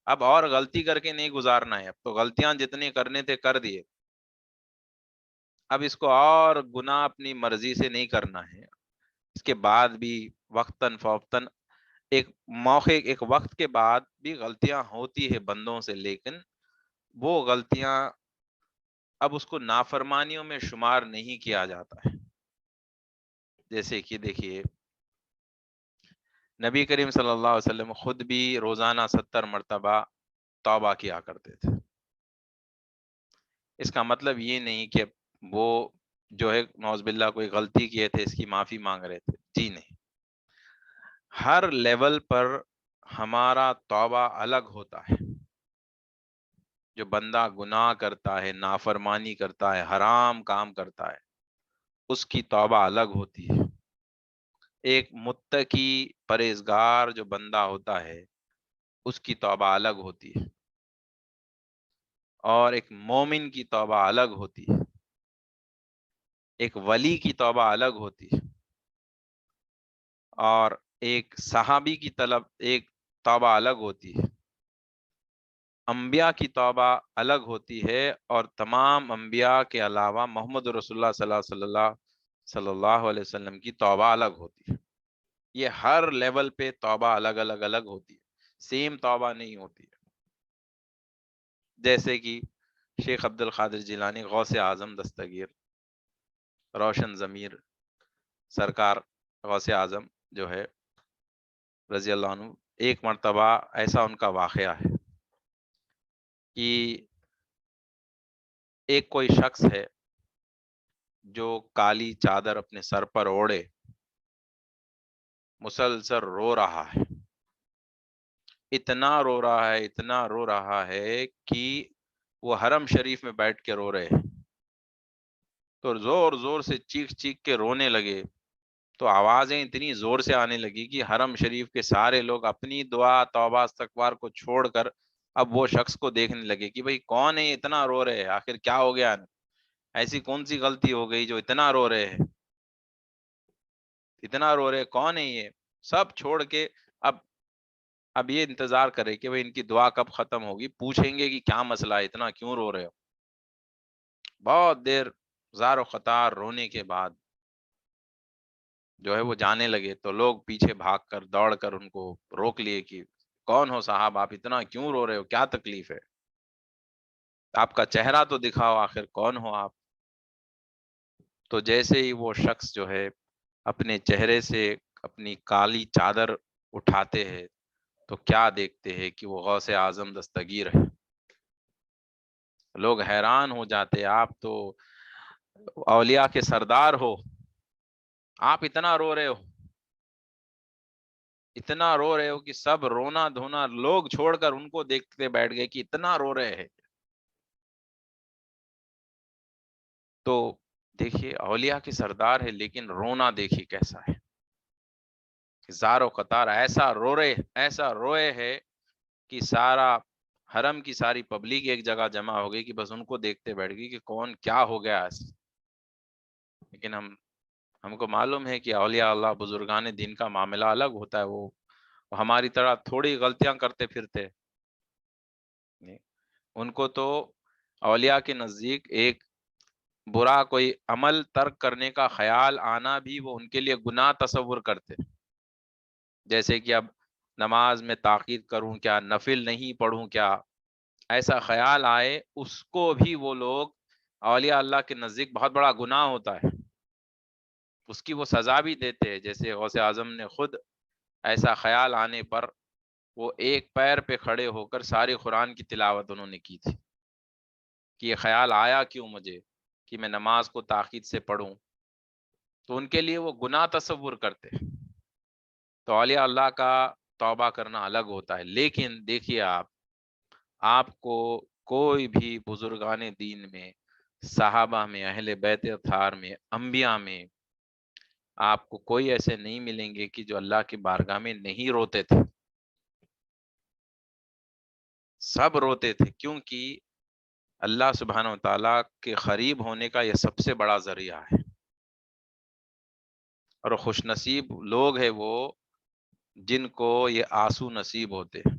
A: اب اور غلطی کر کے نہیں گزارنا ہے، اب تو غلطیاں جتنے کرنے تھے کر دیے، اب اس کو اور گناہ اپنی مرضی سے نہیں کرنا ہے۔ اس کے بعد بھی وقتاً فوقتاً ایک وقت کے بعد بھی غلطیاں ہوتی ہے بندوں سے، لیکن وہ غلطیاں اب اس کو نافرمانیوں میں شمار نہیں کیا جاتا ہے۔ جیسے کہ دیکھیے نبی کریم صلی اللہ علیہ وسلم خود بھی روزانہ 70 مرتبہ توبہ کیا کرتے تھے۔ اس کا مطلب یہ نہیں کہ وہ جو ہے نعوذ باللہ کوئی غلطی کیے تھے اس کی معافی مانگ رہے تھے، جی نہیں۔ ہر لیول پر ہمارا توبہ الگ ہوتا ہے۔ جو بندہ گناہ کرتا ہے، نافرمانی کرتا ہے، حرام کام کرتا ہے، اس کی توبہ الگ ہوتی ہے۔ ایک متقی پرہیزگار جو بندہ ہوتا ہے اس کی توبہ الگ ہوتی ہے، اور ایک مومن کی توبہ الگ ہوتی ہے، ایک ولی کی توبہ الگ ہوتی ہے، اور ایک صحابی کی ایک توبہ الگ ہوتی ہے، انبیاء کی توبہ الگ ہوتی ہے، اور تمام انبیاء کے علاوہ محمد رسول اللہ صلی اللہ علیہ وسلم کی توبہ الگ ہوتی ہے۔ یہ ہر لیول پہ توبہ الگ ہوتی ہے، سیم توبہ نہیں ہوتی ہے۔ جیسے کہ شیخ عبد القادر جیلانی غوث اعظم دستگیر روشن ضمیر سرکار غوث اعظم جو ہے رضی اللہ عنہ، ایک مرتبہ ایسا ان کا واقعہ ہے کہ ایک کوئی شخص ہے جو کالی چادر اپنے سر پر اوڑے مسلسل رو رہا ہے، اتنا رو رہا ہے کہ وہ حرم شریف میں بیٹھ کے رو رہے ہیں، تو زور زور سے چیخ چیخ کے رونے لگے، تو آوازیں اتنی زور سے آنے لگی کہ حرم شریف کے سارے لوگ اپنی دعا توبہ استغفار کو چھوڑ کر اب وہ شخص کو دیکھنے لگے کہ بھئی کون ہے اتنا رو رہے ہیں، آخر کیا ہو گیا، ایسی کون سی غلطی ہو گئی جو اتنا رو رہے ہیں، اتنا رو رہے، کون ہے یہ؟ سب چھوڑ کے اب یہ انتظار کرے کہ بھئی ان کی دعا کب ختم ہوگی، پوچھیں گے کہ کیا مسئلہ ہے، اتنا کیوں رو رہے ہو؟ بہت دیر زار و قطار رونے کے بعد جو ہے وہ جانے لگے تو لوگ پیچھے بھاگ کر دوڑ کر ان کو روک لیے کہ کون ہو صاحب، آپ اتنا کیوں رو رہے ہو، کیا تکلیف ہے، آپ کا چہرہ تو دکھاؤ، آخر کون ہو آپ؟ تو جیسے ہی وہ شخص جو ہے اپنے چہرے سے اپنی کالی چادر اٹھاتے ہیں تو کیا دیکھتے ہیں کہ وہ غوث اعظم دستگیر ہے۔ لوگ حیران ہو جاتے، آپ تو اولیاء کے سردار ہو، آپ اتنا رو رہے ہو، اتنا رو رہے ہو کہ سب رونا دھونا لوگ چھوڑ کر ان کو دیکھتے بیٹھ گئے کہ اتنا رو رہے ہیں۔ تو دیکھیے اولیاء کے سردار ہے لیکن رونا دیکھیے کیسا ہے، زاروں قطار ایسا رو رہے، ایسا روئے ہے کہ سارا حرم کی ساری پبلک ایک جگہ جمع ہو گئی کہ بس ان کو دیکھتے بیٹھ گئی کہ کون کیا ہو گیا ایسا۔ لیکن ہم کو معلوم ہے کہ اولیاء اللہ بزرگان دین کا معاملہ الگ ہوتا ہے، وہ ہماری طرح تھوڑی غلطیاں کرتے پھرتے، ان کو تو اولیاء کے نزدیک ایک برا کوئی عمل ترک کرنے کا خیال آنا بھی وہ ان کے لیے گناہ تصور کرتے، جیسے کہ اب نماز میں تاخیر کروں کیا، نفل نہیں پڑھوں کیا، ایسا خیال آئے اس کو بھی وہ لوگ اولیاء اللہ کے نزدیک بہت بڑا گناہ ہوتا ہے، اس کی وہ سزا بھی دیتے ہیں۔ جیسے غوث اعظم نے خود ایسا خیال آنے پر وہ ایک پیر پہ کھڑے ہو کر ساری قرآن کی تلاوت انہوں نے کی تھی کہ یہ خیال آیا کیوں مجھے کہ میں نماز کو تاخیر سے پڑھوں، تو ان کے لیے وہ گناہ تصور کرتے۔ تو اولیاء اللہ کا توبہ کرنا الگ ہوتا ہے، لیکن دیکھیے آپ کو کوئی بھی بزرگان دین میں، صحابہ میں، اہل بیت اطہار میں، انبیاء میں آپ کو کوئی ایسے نہیں ملیں گے کہ جو اللہ کی بارگاہ میں نہیں روتے تھے، سب روتے تھے، کیونکہ اللہ سبحانہ و تعالیٰ کے قریب ہونے کا یہ سب سے بڑا ذریعہ ہے، اور خوش نصیب لوگ ہیں وہ جن کو یہ آنسو نصیب ہوتے ہیں،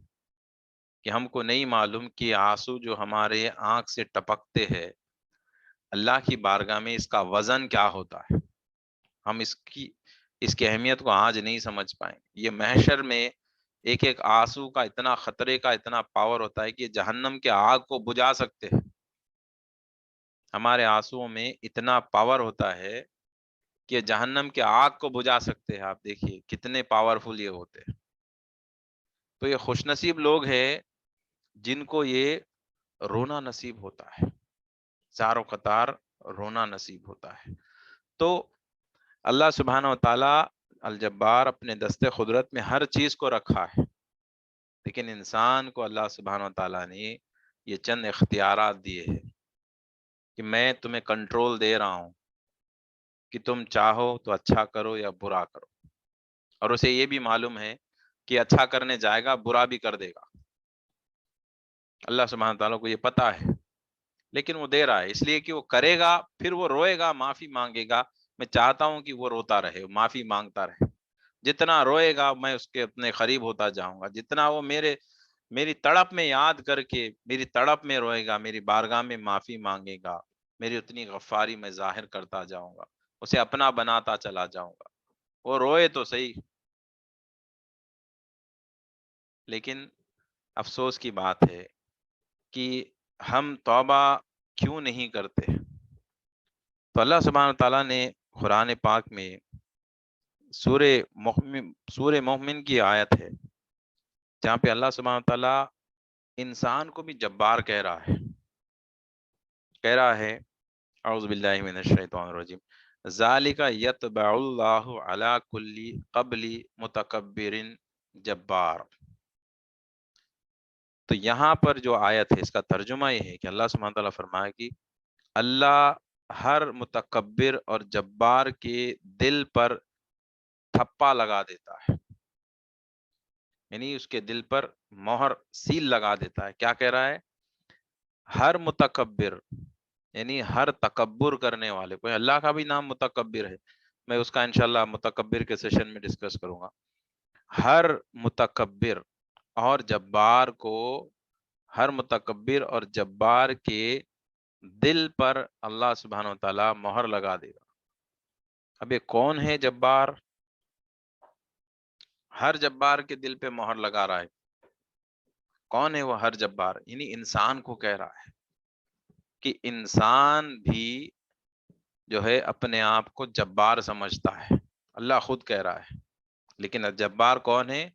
A: کہ ہم کو نہیں معلوم کہ آنسو جو ہمارے آنکھ سے ٹپکتے ہیں اللہ کی بارگاہ میں اس کا وزن کیا ہوتا ہے، ہم اس کی اہمیت کو آج نہیں سمجھ پائیں۔ یہ محشر میں ایک ایک آنسو کا اتنا خطرے کا اتنا پاور ہوتا ہے کہ جہنم کے آگ کو بجھا سکتے ہیں، ہمارے آنسوؤں میں اتنا پاور ہوتا ہے کہ جہنم کے آگ کو بجھا سکتے ہیں۔ آپ دیکھیے کتنے پاورفل یہ ہوتے ہیں۔ تو یہ خوش نصیب لوگ ہیں جن کو یہ رونا نصیب ہوتا ہے، زار و قطار رونا نصیب ہوتا ہے۔ تو اللہ سبحانہ و تعالی الجبار اپنے دست قدرت میں ہر چیز کو رکھا ہے، لیکن انسان کو اللہ سبحانہ و تعالی نے یہ چند اختیارات دیے ہیں کہ میں تمہیں کنٹرول دے رہا ہوں کہ تم چاہو تو اچھا کرو یا برا کرو، اور اسے یہ بھی معلوم ہے کہ اچھا کرنے جائے گا برا بھی کر دے گا، اللہ سبحانہ تعالیٰ کو یہ پتا ہے، لیکن وہ دے رہا ہے اس لیے کہ وہ کرے گا، پھر وہ روئے گا، معافی مانگے گا۔ میں چاہتا ہوں کہ وہ روتا رہے، معافی مانگتا رہے، جتنا روئے گا میں اس کے اپنے قریب ہوتا جاؤں گا، جتنا وہ میری تڑپ میں یاد کر کے میری تڑپ میں روئے گا، میری بارگاہ میں معافی مانگے گا، میری اتنی غفاری میں ظاہر کرتا جاؤں گا، اسے اپنا بناتا چلا جاؤں گا، وہ روئے تو صحیح۔ لیکن افسوس کی بات ہے کہ ہم توبہ کیوں نہیں کرتے؟ تو اللہ سبحانہ تعالیٰ نے قرآن پاک میں سورہ مومن کی آیت ہے جہاں پہ اللہ سبحانہ تعالیٰ انسان کو بھی جبار کہہ رہا ہے اعوذ باللہ من الشیطان الرجیم ذالک یتبع اللہ علی کل قبل متکبر جبار۔ تو یہاں پر جو آیت ہے اس کا ترجمہ یہ ہے کہ اللہ سبحانہ تعالیٰ فرمایا کہ اللہ ہر متکبر اور جبار کے دل پر تھپا لگا دیتا ہے، یعنی اس کے دل پر مہر سیل لگا دیتا ہے۔ کیا کہہ رہا ہے؟ ہر متکبر یعنی ہر تکبر کرنے والے، کوئی اللہ کا بھی نام متکبر ہے، میں اس کا انشاءاللہ متکبر کے سیشن میں ڈسکس کروں گا۔ ہر متکبر اور جبار کو، ہر متکبر اور جبار کے دل پر اللہ سبحانہ و تعالی مہر لگا دے گا۔ اب یہ کون ہے جبار؟ ہر جبار کے دل پہ مہر لگا رہا ہے. کون ہے وہ ہر جبار؟ یعنی انسان کو کہہ رہا ہے کہ انسان بھی جو ہے اپنے آپ کو جبار سمجھتا ہے. اللہ خود کہہ رہا ہے. لیکن جبار کون ہے؟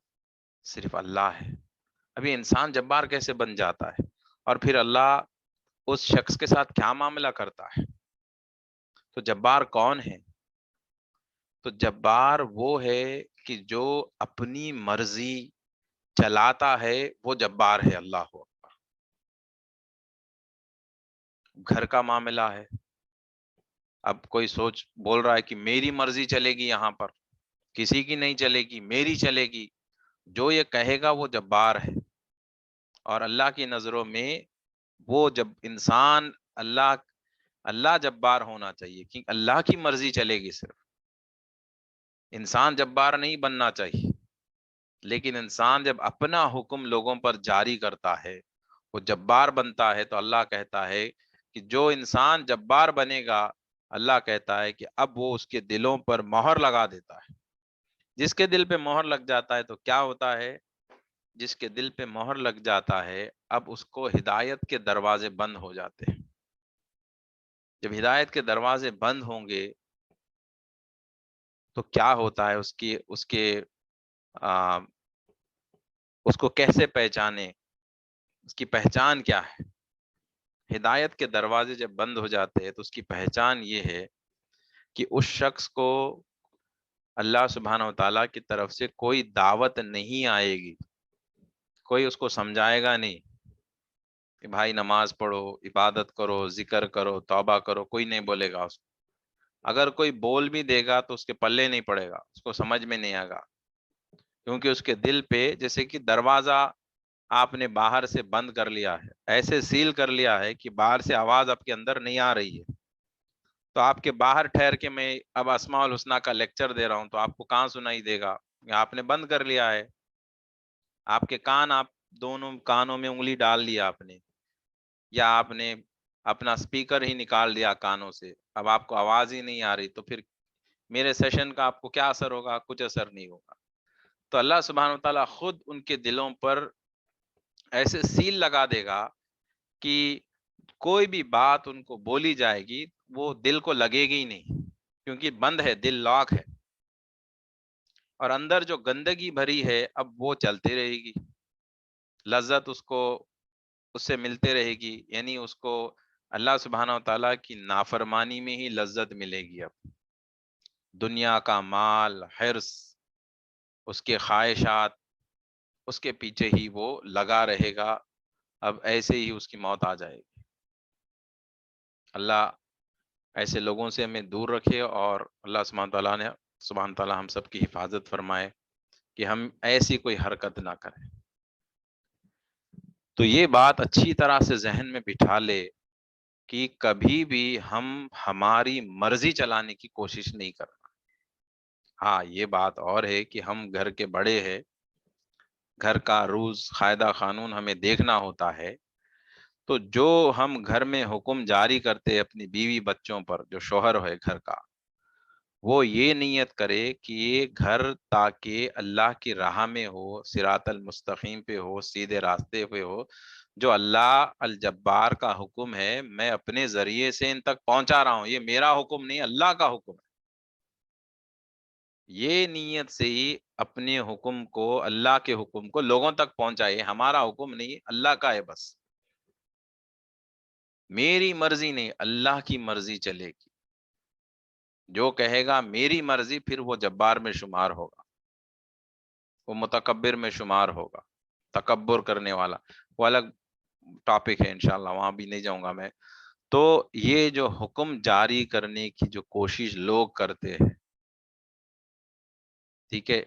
A: صرف اللہ ہے. ابھی انسان جبار کیسے بن جاتا ہے؟ اور پھر اللہ اس شخص کے ساتھ کیا معاملہ کرتا ہے؟ تو جبار کون ہے؟ تو جبار وہ ہے کہ جو اپنی مرضی چلاتا ہے، وہ جبار ہے. اللہ ہو. گھر کا معاملہ ہے، اب کوئی سوچ بول رہا ہے کہ میری مرضی چلے گی، یہاں پر کسی کی نہیں چلے گی، میری چلے گی. جو یہ کہے گا وہ جبار ہے. اور اللہ کی نظروں میں وہ جب انسان اللہ اللہ جبار ہونا چاہیے، کہ اللہ کی مرضی چلے گی صرف. انسان جبار نہیں بننا چاہیے. لیکن انسان جب اپنا حکم لوگوں پر جاری کرتا ہے، وہ جبار بنتا ہے. تو اللہ کہتا ہے کہ جو انسان جبار بنے گا، اللہ کہتا ہے کہ اب وہ اس کے دلوں پر مہر لگا دیتا ہے. جس کے دل پہ مہر لگ جاتا ہے تو کیا ہوتا ہے؟ جس کے دل پہ مہر لگ جاتا ہے، اب اس کو ہدایت کے دروازے بند ہو جاتے ہیں. جب ہدایت کے دروازے بند ہوں گے تو کیا ہوتا ہے؟ آ, اس کو کیسے پہچانے؟ اس کی پہچان کیا ہے؟ ہدایت کے دروازے جب بند ہو جاتے ہیں تو اس کی پہچان یہ ہے کہ اس شخص کو اللہ سبحانہ و تعالیٰ کی طرف سے کوئی دعوت نہیں آئے گی. کوئی اس کو سمجھائے گا نہیں کہ بھائی نماز پڑھو، عبادت کرو، ذکر کرو، توبہ کرو. کوئی نہیں بولے گا اس کو. اگر کوئی بول بھی دے گا تو اس کے پلے نہیں پڑے گا، اس کو سمجھ میں نہیں آئے گا. کیونکہ اس کے دل پہ جیسے کہ دروازہ آپ نے باہر سے بند کر لیا ہے، ایسے سیل کر لیا ہے کہ باہر سے آواز آپ کے اندر نہیں آ رہی ہے. تو آپ کے باہر ٹھہر کے میں اب اسماء الحسنی کا لیکچر دے رہا ہوں تو آپ کو کہاں سنائی دے گا؟ آپ نے بند کر لیا ہے. آپ کے کان، آپ دونوں کانوں میں انگلی ڈال لیا آپ نے، یا آپ نے اپنا سپیکر ہی نکال دیا کانوں سے. اب آپ کو آواز ہی نہیں آ رہی، تو پھر میرے سیشن کا آپ کو کیا اثر ہوگا؟ کچھ اثر نہیں ہوگا. تو اللہ سبحانہ و تعالیٰ خود ان کے دلوں پر ایسے سیل لگا دے گا کہ کوئی بھی بات ان کو بولی جائے گی وہ دل کو لگے گی ہی نہیں، کیونکہ بند ہے، دل لاک ہے. اور اندر جو گندگی بھری ہے اب وہ چلتی رہے گی. لذت اس سے ملتے رہے گی. یعنی اس کو اللہ سبحانہ و تعالیٰ کی نافرمانی میں ہی لذت ملے گی. اب دنیا کا مال، حرص، اس کے خواہشات، اس کے پیچھے ہی وہ لگا رہے گا. اب ایسے ہی اس کی موت آ جائے گی. اللہ ایسے لوگوں سے ہمیں دور رکھے، اور اللہ سبحانہ تعالیٰ ہم سب کی حفاظت فرمائے کہ ہم ایسی کوئی حرکت نہ کریں. تو یہ بات اچھی طرح سے ذہن میں بٹھا لے کہ کبھی بھی ہم ہماری مرضی چلانے کی کوشش نہیں کرنا. ہاں یہ بات اور ہے کہ ہم گھر کے بڑے ہیں، گھر کا رولز قاعدہ قانون ہمیں دیکھنا ہوتا ہے. تو جو ہم گھر میں حکم جاری کرتے اپنی بیوی بچوں پر، جو شوہر ہے گھر کا، وہ یہ نیت کرے کہ یہ گھر تاکہ اللہ کی راہ میں ہو، صراط المستقیم پہ ہو، سیدھے راستے پہ ہو. جو اللہ الجبار کا حکم ہے میں اپنے ذریعے سے ان تک پہنچا رہا ہوں، یہ میرا حکم نہیں، اللہ کا حکم ہے. یہ نیت سے ہی اپنے حکم کو، اللہ کے حکم کو لوگوں تک پہنچائے. ہمارا حکم نہیں، اللہ کا ہے. بس میری مرضی نہیں، اللہ کی مرضی چلے گی. جو کہے گا میری مرضی، پھر وہ جبار میں شمار ہوگا، وہ متکبر میں شمار ہوگا. تکبر کرنے والا وہ الگ ٹاپک ہے، انشاءاللہ وہاں بھی نہیں جاؤں گا میں. تو یہ جو حکم جاری کرنے کی جو کوشش لوگ کرتے ہیں، ٹھیک ہے،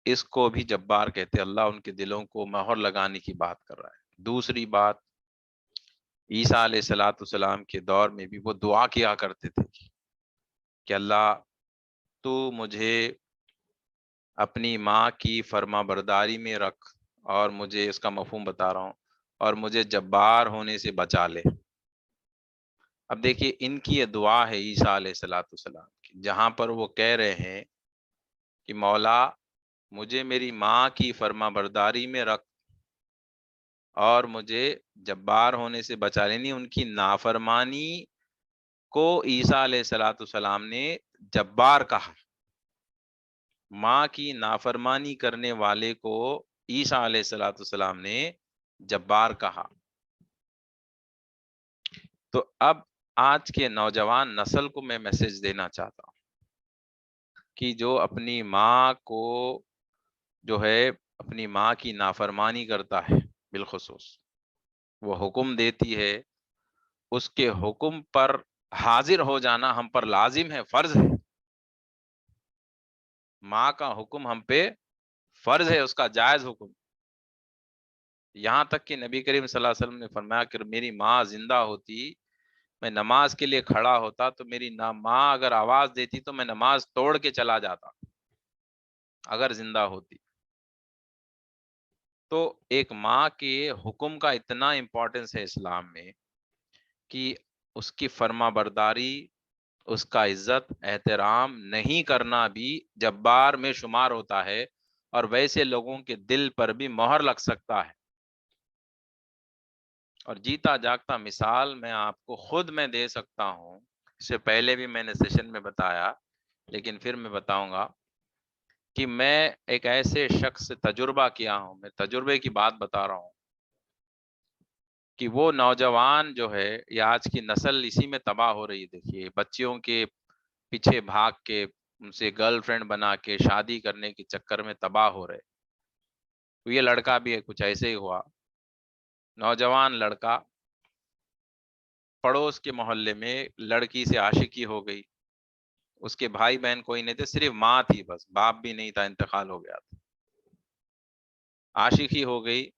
A: اس کو بھی جبار کہتے. اللہ ان کے دلوں کو مہر لگانے کی بات کر رہا ہے. دوسری بات، عیسیٰ علیہ السلام کے دور میں بھی وہ دعا کیا کرتے تھے کہ اللہ تو مجھے اپنی ماں کی فرما برداری میں رکھ، اور مجھے اس کا مفہوم بتا رہا ہوں، اور مجھے جبار ہونے سے بچا لے. اب دیکھیے ان کی یہ دعا ہے عیسیٰ علیہ السلام کی، جہاں پر وہ کہہ رہے ہیں کہ مولا مجھے میری ماں کی فرما برداری میں رکھ، اور مجھے جبار ہونے سے بچا لینی۔ ان کی نافرمانی کو عیسیٰ علیہ السلام نے جبار کہا، ماں کی نافرمانی کرنے والے کو عیسیٰ علیہ السلام نے جبار کہا۔ تو اب آج کے نوجوان نسل کو میں میسج دینا چاہتا ہوں کہ جو اپنی ماں کو جو ہے اپنی ماں کی نافرمانی کرتا ہے، بالخصوص وہ حکم دیتی ہے، اس کے حکم پر حاضر ہو جانا ہم پر لازم ہے، فرض ہے۔ ماں کا حکم ہم پہ فرض ہے، اس کا جائز حکم۔ یہاں تک کہ نبی کریم صلی اللہ علیہ وسلم نے فرمایا کہ میری ماں زندہ ہوتی، میں نماز کے لیے کھڑا ہوتا تو میری ماں اگر آواز دیتی تو میں نماز توڑ کے چلا جاتا، اگر زندہ ہوتی۔ تو ایک ماں کے حکم کا اتنا امپورٹنس ہے اسلام میں کہ اس کی فرما برداری، اس کا عزت احترام نہیں کرنا بھی جبار میں شمار ہوتا ہے، اور ویسے لوگوں کے دل پر بھی مہر لگ سکتا ہے۔ اور جیتا جاگتا مثال میں آپ کو خود میں دے سکتا ہوں، اس سے پہلے بھی میں نے سیشن میں بتایا، لیکن پھر میں بتاؤں گا کہ میں ایک ایسے شخص سے تجربہ کیا ہوں، میں تجربے کی بات بتا رہا ہوں کہ وہ نوجوان جو ہے، یہ آج کی نسل اسی میں تباہ ہو رہی ہے۔ دیکھیے بچیوں کے پیچھے بھاگ کے، ان سے گرل فرینڈ بنا کے شادی کرنے کے چکر میں تباہ ہو رہے۔ تو یہ لڑکا بھی ہے، کچھ ایسے ہی ہوا، نوجوان لڑکا، پڑوس کے محلے میں لڑکی سے عاشقی ہو گئی، اس کے بھائی بہن کوئی نہیں تھے، صرف ماں تھی بس، باپ بھی نہیں تھا، انتقال ہو گیا تھا۔ عاشقی ہو گئی،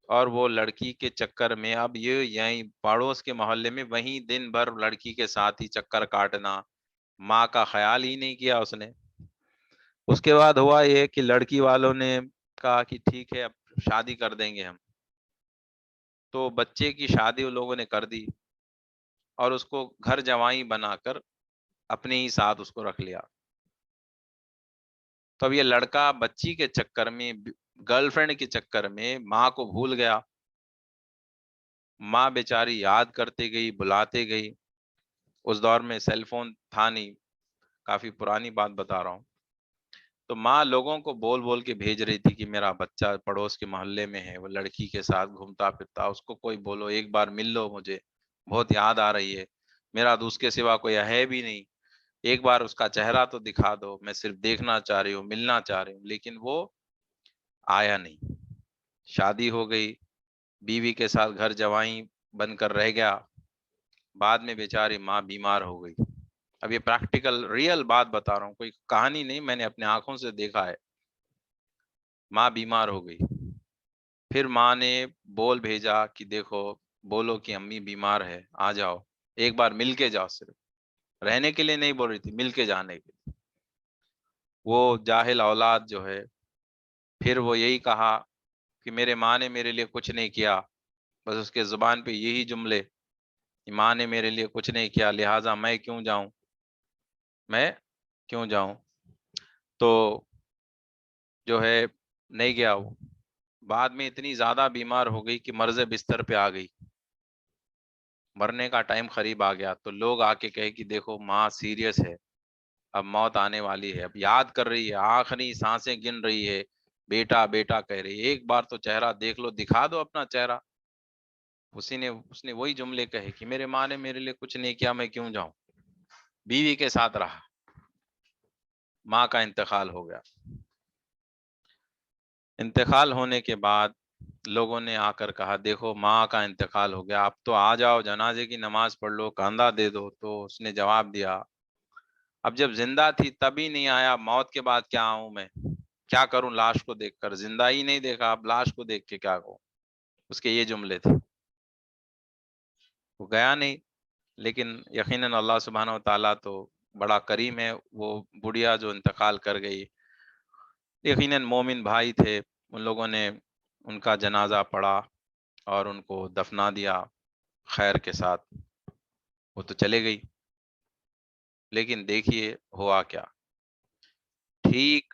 A: اور وہ لڑکی کے چکر میں اب یہ یہیں پڑوس کے محلے میں وہیں دن بھر لڑکی کے ساتھ ہی چکر کاٹنا، ماں کا خیال ہی نہیں کیا اس نے۔ اس کے بعد ہوا یہ کہ لڑکی والوں نے کہا کہ ٹھیک ہے اب شادی کر دیں گے ہم، تو بچے کی شادی ان لوگوں نے کر دی، اور اس کو گھر جوائی بنا کر اپنے ہی ساتھ اس کو رکھ لیا۔ تو اب یہ لڑکا بچی کے چکر میں، گرل فرینڈ کے چکر میں ماں کو بھول گیا، ماں بیچاری یاد کرتے گئی، بلاتے گئی۔ اس دور میں سیل فون تھا نہیں، کافی پرانی بات بتا رہا ہوں۔ تو ماں لوگوں کو بول بول کے بھیج رہی تھی کہ میرا بچہ پڑوس کے محلے میں ہے، وہ لڑکی کے ساتھ گھومتا پھرتا، اس کو کوئی بولو، ایک بار مل لو، مجھے بہت یاد آ رہی ہے، میرا تو اس کے سوا کوئی ہے بھی نہیں، ایک بار اس کا چہرہ تو دکھا دو، میں صرف دیکھنا چاہ رہی ہوں، ملنا چاہ رہی ہوں۔ لیکن وہ آیا نہیں، شادی ہو گئی، بیوی کے ساتھ گھر جوائی بن کر رہ گیا، بعد میں بیچاری ماں بیمار ہو گئی۔ اب یہ پریکٹیکل ریئل بات بتا رہا ہوں، کوئی کہانی نہیں، میں نے اپنے آنکھوں سے دیکھا ہے۔ ماں بیمار ہو گئی، پھر ماں نے بول بھیجا کہ دیکھو، بولو کہ امی بیمار ہے، آ جاؤ، ایک بار مل کے جاؤ، صرف رہنے کے لیے نہیں بول رہی تھی، مل کے جانے کے لیے۔ وہ جاہل اولاد جو ہے، پھر وہ یہی کہا کہ میرے ماں نے میرے لیے کچھ نہیں کیا، بس اس کے زبان پہ یہی جملے کہ ماں نے میرے لیے کچھ نہیں کیا، لہٰذا میں کیوں جاؤں، میں کیوں جاؤں۔ تو جو ہے نہیں گیا وہ، بعد میں اتنی زیادہ بیمار ہو گئی کہ مرض بستر پہ آ گئی، مرنے کا ٹائم قریب آ گیا، تو لوگ آ کے کہے کہ دیکھو ماں سیریس ہے، اب موت آنے والی ہے، اب یاد کر رہی ہے، آخری سانسیں گن رہی ہے، بیٹا بیٹا کہہ رہی ہے، ایک بار تو چہرہ دیکھ لو، دکھا دو اپنا چہرہ۔ اس نے وہی جملے کہے کہ میرے ماں نے میرے لیے کچھ نہیں کیا، میں کیوں جاؤں، بیوی کے ساتھ رہا، ماں کا انتقال ہو گیا۔ انتقال ہونے کے بعد لوگوں نے آ کر کہا دیکھو ماں کا انتقال ہو گیا، اب تو آ جاؤ، جنازے کی نماز پڑھ لو، کاندھا دے دو۔ تو اس نے جواب دیا، اب جب زندہ تھی تب ہی نہیں آیا، موت کے بعد کیا آؤں میں، کیا کروں لاش کو دیکھ کر، زندہ ہی نہیں دیکھا، اب لاش کو دیکھ کے کیا کہوں۔ اس کے یہ جملے تھے، وہ گیا نہیں، لیکن یقیناً اللہ سبحانہ و تعالیٰ تو بڑا کریم ہے، وہ بڑھیا جو انتقال کر گئی، یقیناً مومن بھائی تھے، ان لوگوں نے ان کا جنازہ پڑھا اور ان کو دفنا دیا خیر کے ساتھ، وہ تو چلے گئی۔ لیکن دیکھیے ہوا کیا، ٹھیک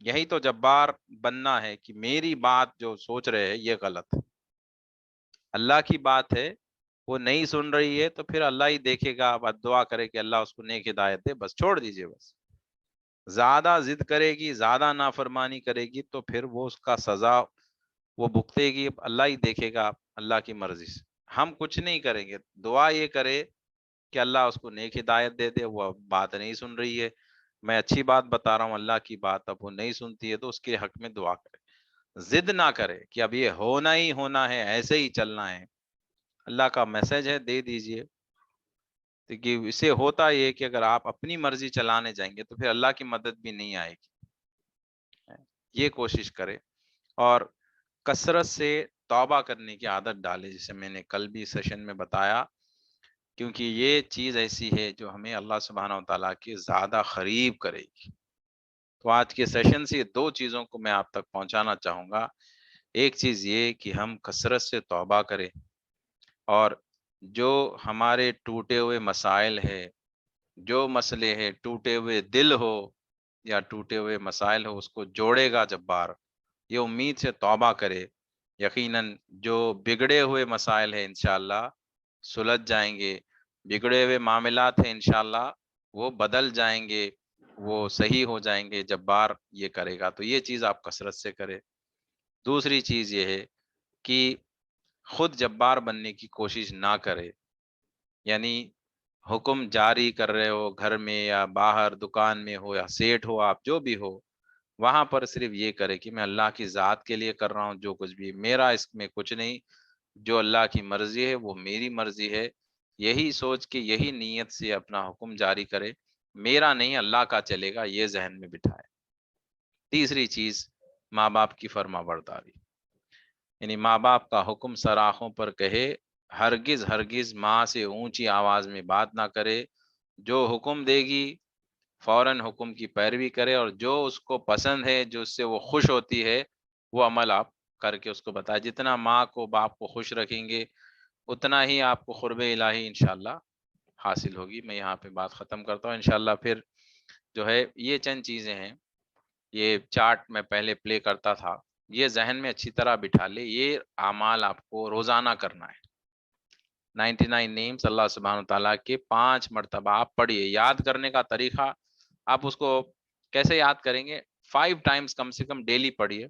A: یہی تو جبار بننا ہے کہ میری بات جو سوچ رہے ہیں یہ غلط ہے، اللہ کی بات ہے وہ نہیں سن رہی ہے تو پھر اللہ ہی دیکھے گا، آپ دعا کرے کہ اللہ اس کو نیک ہدایت دے، بس چھوڑ دیجئے۔ بس زیادہ ضد کرے گی، زیادہ نافرمانی کرے گی تو پھر وہ اس کا سزا وہ بھگتے گی، اللہ ہی دیکھے گا، اللہ کی مرضی سے۔ ہم کچھ نہیں کریں گے، دعا یہ کرے کہ اللہ اس کو نیک ہدایت دے دے، وہ بات نہیں سن رہی ہے، میں اچھی بات بتا رہا ہوں اللہ کی بات، اب وہ نہیں سنتی ہے تو اس کے حق میں دعا کرے، ضد نہ کرے کہ اب یہ ہونا ہی ہونا ہے، ایسے ہی چلنا ہے۔ اللہ کا میسج ہے، دے دیجئے۔ کہ اس سے ہوتا یہ کہ اگر آپ اپنی مرضی چلانے جائیں گے تو پھر اللہ کی مدد بھی نہیں آئے گی، یہ کوشش کرے۔ اور کثرت سے توبہ کرنے کی عادت ڈالے، جسے میں نے کل بھی سیشن میں بتایا، کیونکہ یہ چیز ایسی ہے جو ہمیں اللہ سبحانہ و تعالیٰ کے زیادہ قریب کرے گی۔ تو آج کے سیشن سے یہ دو چیزوں کو میں آپ تک پہنچانا چاہوں گا۔ ایک چیز یہ کہ ہم کثرت سے توبہ کریں، اور جو ہمارے ٹوٹے ہوئے مسائل ہے، جو مسئلے ہے، ٹوٹے ہوئے دل ہو یا ٹوٹے ہوئے مسائل ہو، اس کو جوڑے گا جبار، یہ امید سے توبہ کرے، یقیناً جو بگڑے ہوئے مسائل ہیں انشاءاللہ سلجھ جائیں گے، بگڑے ہوئے معاملات ہیں انشاءاللہ وہ بدل جائیں گے، وہ صحیح ہو جائیں گے، جبار یہ کرے گا۔ تو یہ چیز آپ کثرت سے کرے۔ دوسری چیز یہ ہے کہ خود جبار بننے کی کوشش نہ کرے، یعنی حکم جاری کر رہے ہو گھر میں یا باہر دکان میں ہو یا سیٹ ہو، آپ جو بھی ہو، وہاں پر صرف یہ کرے کہ میں اللہ کی ذات کے لیے کر رہا ہوں، جو کچھ بھی میرا اس میں کچھ نہیں، جو اللہ کی مرضی ہے وہ میری مرضی ہے، یہی سوچ کے یہی نیت سے اپنا حکم جاری کرے، میرا نہیں اللہ کا چلے گا، یہ ذہن میں بٹھائے۔ تیسری چیز، ماں باپ کی فرما برداری، یعنی ماں باپ کا حکم سراخوں پر کہے، ہرگز ہرگز ماں سے اونچی آواز میں بات نہ کرے، جو حکم دے گی فوراً حکم کی پیروی کرے، اور جو اس کو پسند ہے، جو اس سے وہ خوش ہوتی ہے، وہ عمل آپ کر کے اس کو بتائے۔ جتنا ماں کو باپ کو خوش رکھیں گے اتنا ہی آپ کو قرب الہی انشاءاللہ حاصل ہوگی۔ میں یہاں پہ بات ختم کرتا ہوں، انشاءاللہ پھر جو ہے یہ چند چیزیں ہیں، یہ چارٹ میں پہلے پلے کرتا تھا، یہ ذہن میں اچھی طرح بٹھا لے، یہ اعمال آپ کو روزانہ کرنا ہے۔ 99 نیمز اللہ سبحانہ تعالیٰ کے 5 مرتبہ آپ پڑھیے، یاد کرنے کا طریقہ آپ اس کو کیسے یاد کریں گے؟ 5 ٹائمز کم سے کم ڈیلی پڑھیے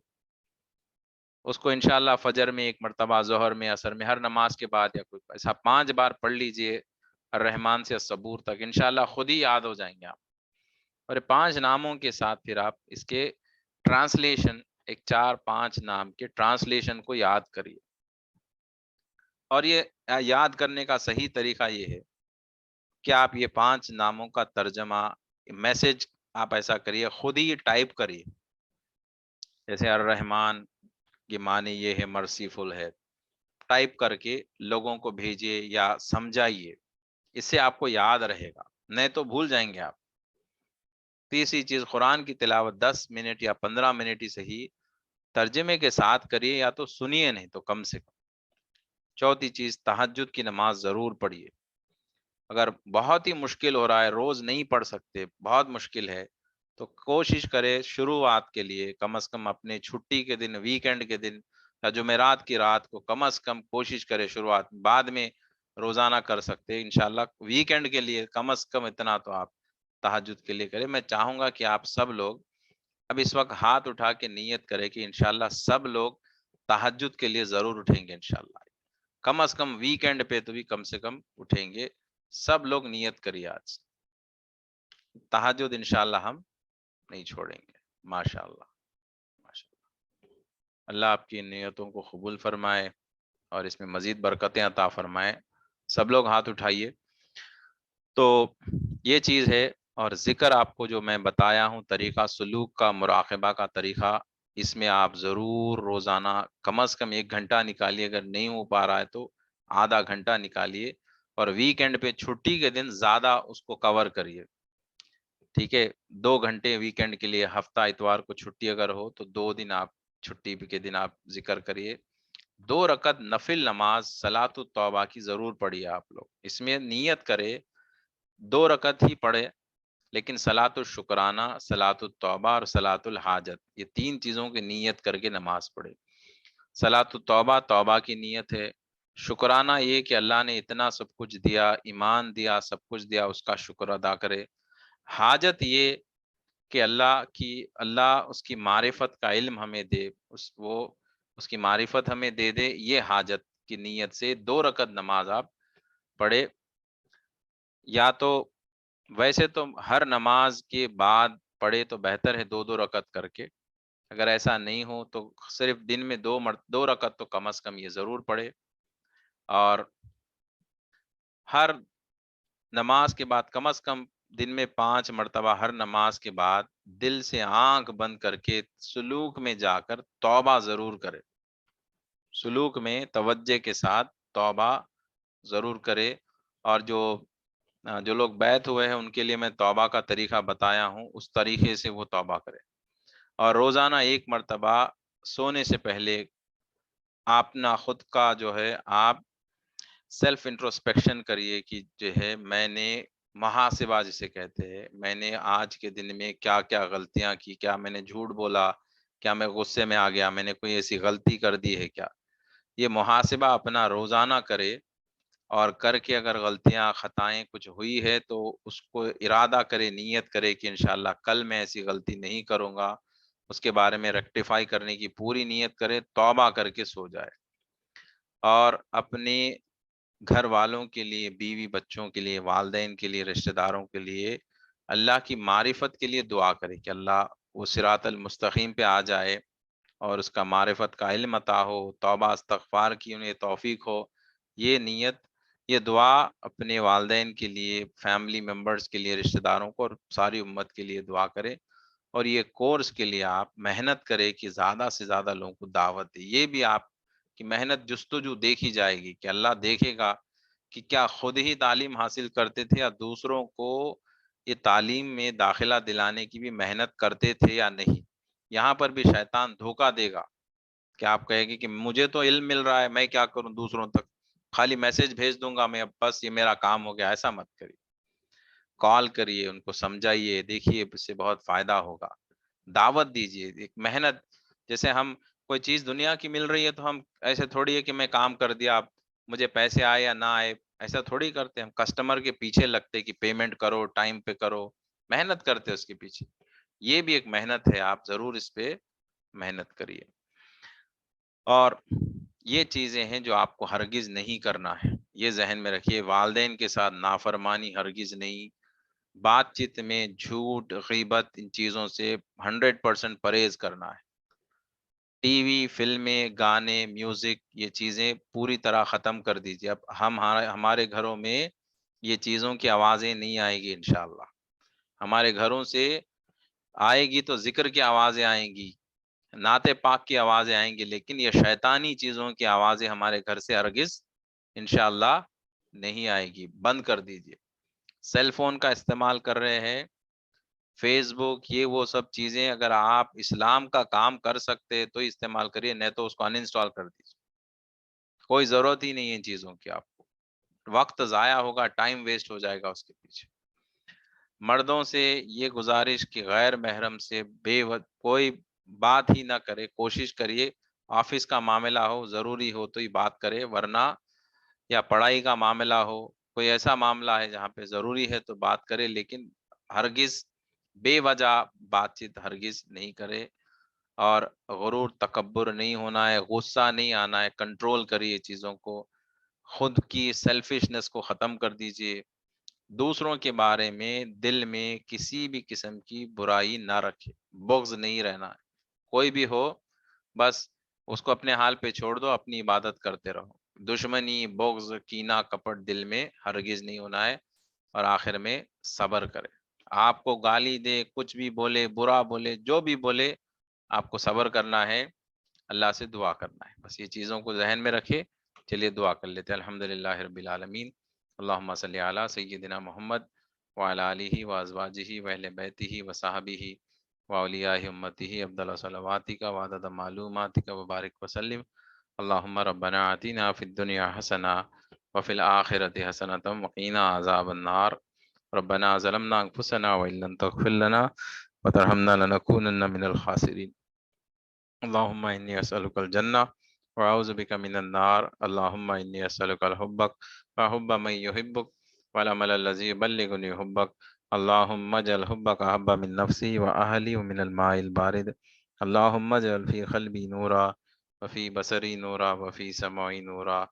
A: اس کو، انشاءاللہ فجر میں 1 مرتبہ، ظہر میں، عصر میں، ہر نماز کے بعد یا کوئی ایسا 5 بار پڑھ لیجئے، الرحمن سے الصبور تک، انشاءاللہ خود ہی یاد ہو جائیں گے آپ۔ اور 5 ناموں کے ساتھ پھر آپ اس کے ٹرانسلیشن، ایک 4-5 نام کے ٹرانسلیشن کو یاد کریے۔ اور یہ یاد کرنے کا صحیح طریقہ یہ ہے کہ آپ یہ 5 ناموں کا ترجمہ، میسج آپ ایسا کریے، خود ہی ٹائپ کریے، جیسے الرحمن یہ معنی یہ ہے مرسیفل ہے، ٹائپ کر کے لوگوں کو بھیجیے یا سمجھائیے، اس سے آپ کو یاد رہے گا، نہیں تو بھول جائیں گے آپ۔ تیسری چیز، قرآن کی تلاوت 10 منٹ یا 15 منٹ ہی صحیح ترجمے کے ساتھ کریے، یا تو سنیے نہیں تو کم سے کم۔ چوتھی چیز، تہجد کی نماز ضرور پڑھیے، اگر بہت ہی مشکل ہو رہا ہے، روز نہیں پڑھ سکتے، بہت مشکل ہے، تو کوشش کرے شروعات کے لیے کم از کم اپنے چھٹی کے دن، ویکینڈ کے دن یا جمعرات کی رات کو کم از کم کوشش کرے شروعات، بعد میں روزانہ کر سکتے ہیں انشاءاللہ، ویکینڈ کے لیے کم از کم اتنا تو آپ تہجد کے لیے کریں۔ میں چاہوں گا کہ آپ سب لوگ اب اس وقت ہاتھ اٹھا کے نیت کرے کہ انشاءاللہ سب لوگ تہجد کے لیے ضرور اٹھیں گے انشاءاللہ، کم از کم ویکینڈ پہ تو بھی کم سے کم اٹھیں گے، سب لوگ نیت کریے آج، تہجد انشاءاللہ ہم نہیں چھوڑیں گے، ماشاءاللہ ماشاءاللہ۔ اللہ آپ کی نیتوں کو قبول فرمائے اور اس میں مزید برکتیں عطا فرمائے۔ سب لوگ ہاتھ اٹھائیے۔ تو یہ چیز ہے، اور ذکر آپ کو جو میں بتایا ہوں طریقہ سلوک کا، مراقبہ کا طریقہ، اس میں آپ ضرور روزانہ کم از کم 1 گھنٹہ نکالیے، اگر نہیں ہو پا رہا ہے تو آدھا گھنٹہ نکالیے، اور ویکینڈ پہ چھٹی کے دن زیادہ اس کو کور کریے، ٹھیک ہے؟ 2 گھنٹے ویکینڈ کے لیے، ہفتہ اتوار کو چھٹی اگر ہو تو 2 دن آپ چھٹی کے دن آپ ذکر کریے۔ 2 رکعت نفل نماز صلاۃ التوبہ کی ضرور پڑھیے آپ لوگ، اس میں نیت کرے 2 رکعت ہی پڑھے، لیکن صلاۃ الشکرانہ، صلاۃ التوبہ اور صلاۃ الحاجت، یہ تین چیزوں کی نیت کر کے نماز پڑھے۔ صلاۃ التوبہ توبہ کی نیت ہے، شکرانہ یہ کہ اللہ نے اتنا سب کچھ دیا، ایمان دیا، سب کچھ دیا، اس کا شکر ادا کرے۔ حاجت یہ کہ اللہ اس کی معرفت کا علم ہمیں دے، اس کی معرفت ہمیں دے دے، یہ حاجت کی نیت سے 2 رکعت نماز آپ پڑھے۔ یا تو ویسے تو ہر نماز کے بعد پڑھے تو بہتر ہے 2 2 رکعت کر کے، اگر ایسا نہیں ہو تو صرف دن میں 2 رکعت تو کم از کم یہ ضرور پڑھے۔ اور ہر نماز کے بعد کم از کم دن میں 5 مرتبہ ہر نماز کے بعد دل سے آنکھ بند کر کے سلوک میں جا کر توبہ ضرور کرے، سلوک میں توجہ کے ساتھ توبہ ضرور کرے۔ اور جو لوگ بیعت ہوئے ہیں ان کے لیے میں توبہ کا طریقہ بتایا ہوں، اس طریقے سے وہ توبہ کرے۔ اور روزانہ 1 مرتبہ سونے سے پہلے اپنا خود کا جو ہے آپ سیلف انٹروسپیکشن کریے کہ جو ہے میں نے محاسبہ جسے کہتے ہیں، میں نے آج کے دن میں کیا کیا غلطیاں کی، کیا میں نے جھوٹ بولا، کیا میں غصے میں آ گیا، میں نے کوئی ایسی غلطی کر دی ہے کیا، یہ محاسبہ اپنا روزانہ کرے۔ اور کر کے اگر غلطیاں خطائیں کچھ ہوئی ہے تو اس کو ارادہ کرے، نیت کرے کہ انشاءاللہ کل میں ایسی غلطی نہیں کروں گا، اس کے بارے میں ریکٹیفائی کرنے کی پوری نیت کرے، توبہ کر کے سو جائے۔ اور اپنے گھر والوں کے لیے، بیوی بچوں کے لیے، والدین کے لیے، رشتہ داروں کے لیے اللہ کی معرفت کے لیے دعا کرے کہ اللہ وہ صراط المستقیم پہ آ جائے اور اس کا معرفت کا علم عطا ہو، توبہ استغفار کی انہیں توفیق ہو۔ یہ نیت، یہ دعا اپنے والدین کے لیے، فیملی ممبرز کے لیے، رشتہ داروں کو اور ساری امت کے لیے دعا کرے۔ اور یہ کورس کے لیے آپ محنت کرے کہ زیادہ سے زیادہ لوگوں کو دعوت دے، یہ بھی آپ کی محنت جستجو دیکھی جائے گی کہ اللہ دیکھے گا کہ کیا خود ہی تعلیم حاصل کرتے تھے یا دوسروں کو یہ تعلیم میں داخلہ دلانے کی بھی محنت کرتے تھے یا نہیں۔ یہاں پر بھی شیطان دھوکہ دے گا کہ آپ کہے گی کہ مجھے تو علم مل رہا ہے، میں کیا کروں دوسروں تک، خالی میسج بھیج دوں گا میں، اب بس یہ میرا کام ہو گیا۔ ایسا مت کریے، کال کریے، ان کو سمجھائیے، دیکھیے اس سے بہت فائدہ ہوگا، دعوت دیجیے، ایک محنت۔ جیسے ہم کوئی چیز دنیا کی مل رہی ہے تو ہم ایسے تھوڑی ہے کہ میں کام کر دیا، اب مجھے پیسے آئے یا نہ آئے، ایسا تھوڑی کرتے، ہم کسٹمر کے پیچھے لگتے کہ پیمنٹ کرو، ٹائم پہ کرو، محنت کرتے اس کے پیچھے۔ یہ بھی ایک محنت ہے، آپ ضرور اس پہ محنت کریے۔ اور یہ چیزیں ہیں جو آپ کو ہرگز نہیں کرنا ہے، یہ ذہن میں رکھیے۔ والدین کے ساتھ نافرمانی ہرگز نہیں، بات چیت میں جھوٹ، غیبت، ان چیزوں سے 100% پرہیز کرنا ہے۔ ٹی وی، فلمیں، گانے، میوزک، یہ چیزیں پوری طرح ختم کر دیجیے۔ اب ہمارے گھروں میں یہ چیزوں کی آوازیں نہیں آئے گی انشاءاللہ۔ ہمارے گھروں سے آئے گی تو ذکر کی آوازیں آئیں گی، نعت پاک کی آوازیں آئیں گی، لیکن یہ شیطانی چیزوں کی آوازیں ہمارے گھر سے ہرگز انشاءاللہ نہیں آئے گی۔ بند کر دیجیے۔ سیل فون کا استعمال کر رہے ہیں، فیس بک، یہ وہ سب چیزیں اگر آپ اسلام کا کام کر سکتے تو استعمال کریے، نہیں تو اس کو انسٹال کر دیجیے۔ کوئی ضرورت ہی نہیں ہے ان چیزوں کی، آپ کو وقت ضائع ہوگا، ٹائم ویسٹ ہو جائے گا اس کے پیچھے۔ مردوں سے یہ گزارش کہ غیر محرم سے کوئی بات ہی نہ کرے، کوشش کریے آفس کا معاملہ ہو، ضروری ہو تو ہی بات کرے، ورنہ یا پڑھائی کا معاملہ ہو، کوئی ایسا معاملہ ہے جہاں پہ ضروری ہے تو بات کرے، لیکن ہرگز بے وجہ بات چیت ہرگز نہیں کرے۔ اور غرور تکبر نہیں ہونا ہے، غصہ نہیں آنا ہے، کنٹرول کریے چیزوں کو، خود کی سیلفشنس کو ختم کر دیجیے، دوسروں کے بارے میں دل میں کسی بھی قسم کی برائی نہ رکھے، بغض نہیں رہنا ہے، کوئی بھی ہو بس اس کو اپنے حال پہ چھوڑ دو، اپنی عبادت کرتے رہو۔ دشمنی، بغض، کینہ، کپٹ دل میں ہرگز نہیں ہونا ہے۔ اور آخر میں صبر کرے، آپ کو گالی دے، کچھ بھی بولے، برا بولے، جو بھی بولے، آپ کو صبر کرنا ہے، اللہ سے دعا کرنا ہے، بس یہ چیزوں کو ذہن میں رکھے۔ چلیے دعا کر لیتے ہیں۔ الحمدللہ رب العالمین، اللہم صلی علی سیدنا محمد وعلی آلہ وازواجہ واہل بیتہ وصحبہ واولیاء امتہ افضل صلواتک وعدد معلوماتک وبارک وسلم۔ اللہم ربنا آتنا فی الدنیا حسنہ وفی الآخرۃ حسنۃ وقنا عذاب النار۔ ربنا ظلمنا أنفسنا وإن لم تغفر لنا وترحمنا لنكونن من الخاسرين. اللهم إني أسألك الجنة وأعوذ بك من النار. اللهم إني أسألك الحبك وحب من يحبك والعمل الذي يبلغني حبك. اللهم اجعل حبك أحب من نفسي وأهلي ومن الماء البارد. اللهم اجعل في قلبي نورا وفي بصري نورا وفي سمعي نورا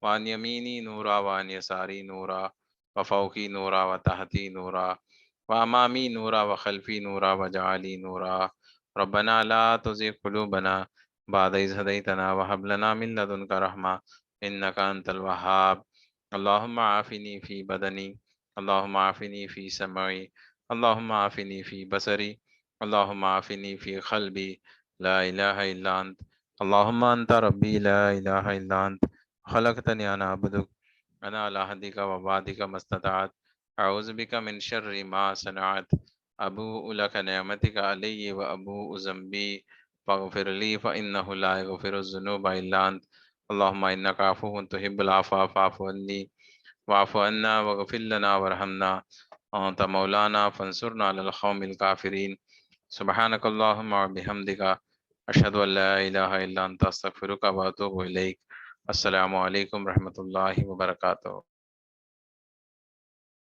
A: وعن يميني نورا وعن يساري نورا وفوقي نورا وتحتي نورا وأمامي نورا وخلفي نورا وجعلي نورا. ربنا لا تزغ قلوبنا بعد إذ هديتنا وهب لنا من لدنك رحمة إنك أنت الوهاب. اللهم عافني في بدني، اللهم عافني في سمعي، اللهم عافني في بصري، اللهم عافني في قلبي. لا إله إلا أنت. اللهم أنت ربي لا إله إلا أنت خلقتني أنا عبدك أنا على عهدك ووعدك ما استطعت أعوذ بك من شر ما صنعت أبوء لك نعمتك علي وأبوء ذنبي فاغفر لي فإنه لا يغفر الذنوب إلا أنت. اللهم إنك عفو تحب العفو فاعف عني واعف عنا واغفر لنا وارحمنا أنت مولانا فانصرنا على القوم الكافرين. سبحانك اللهم وبحمدك أشهد أن لا إله إلا أنت أستغفرك وأتوب إليك. السلام علیکم ورحمۃ اللہ وبرکاتہ.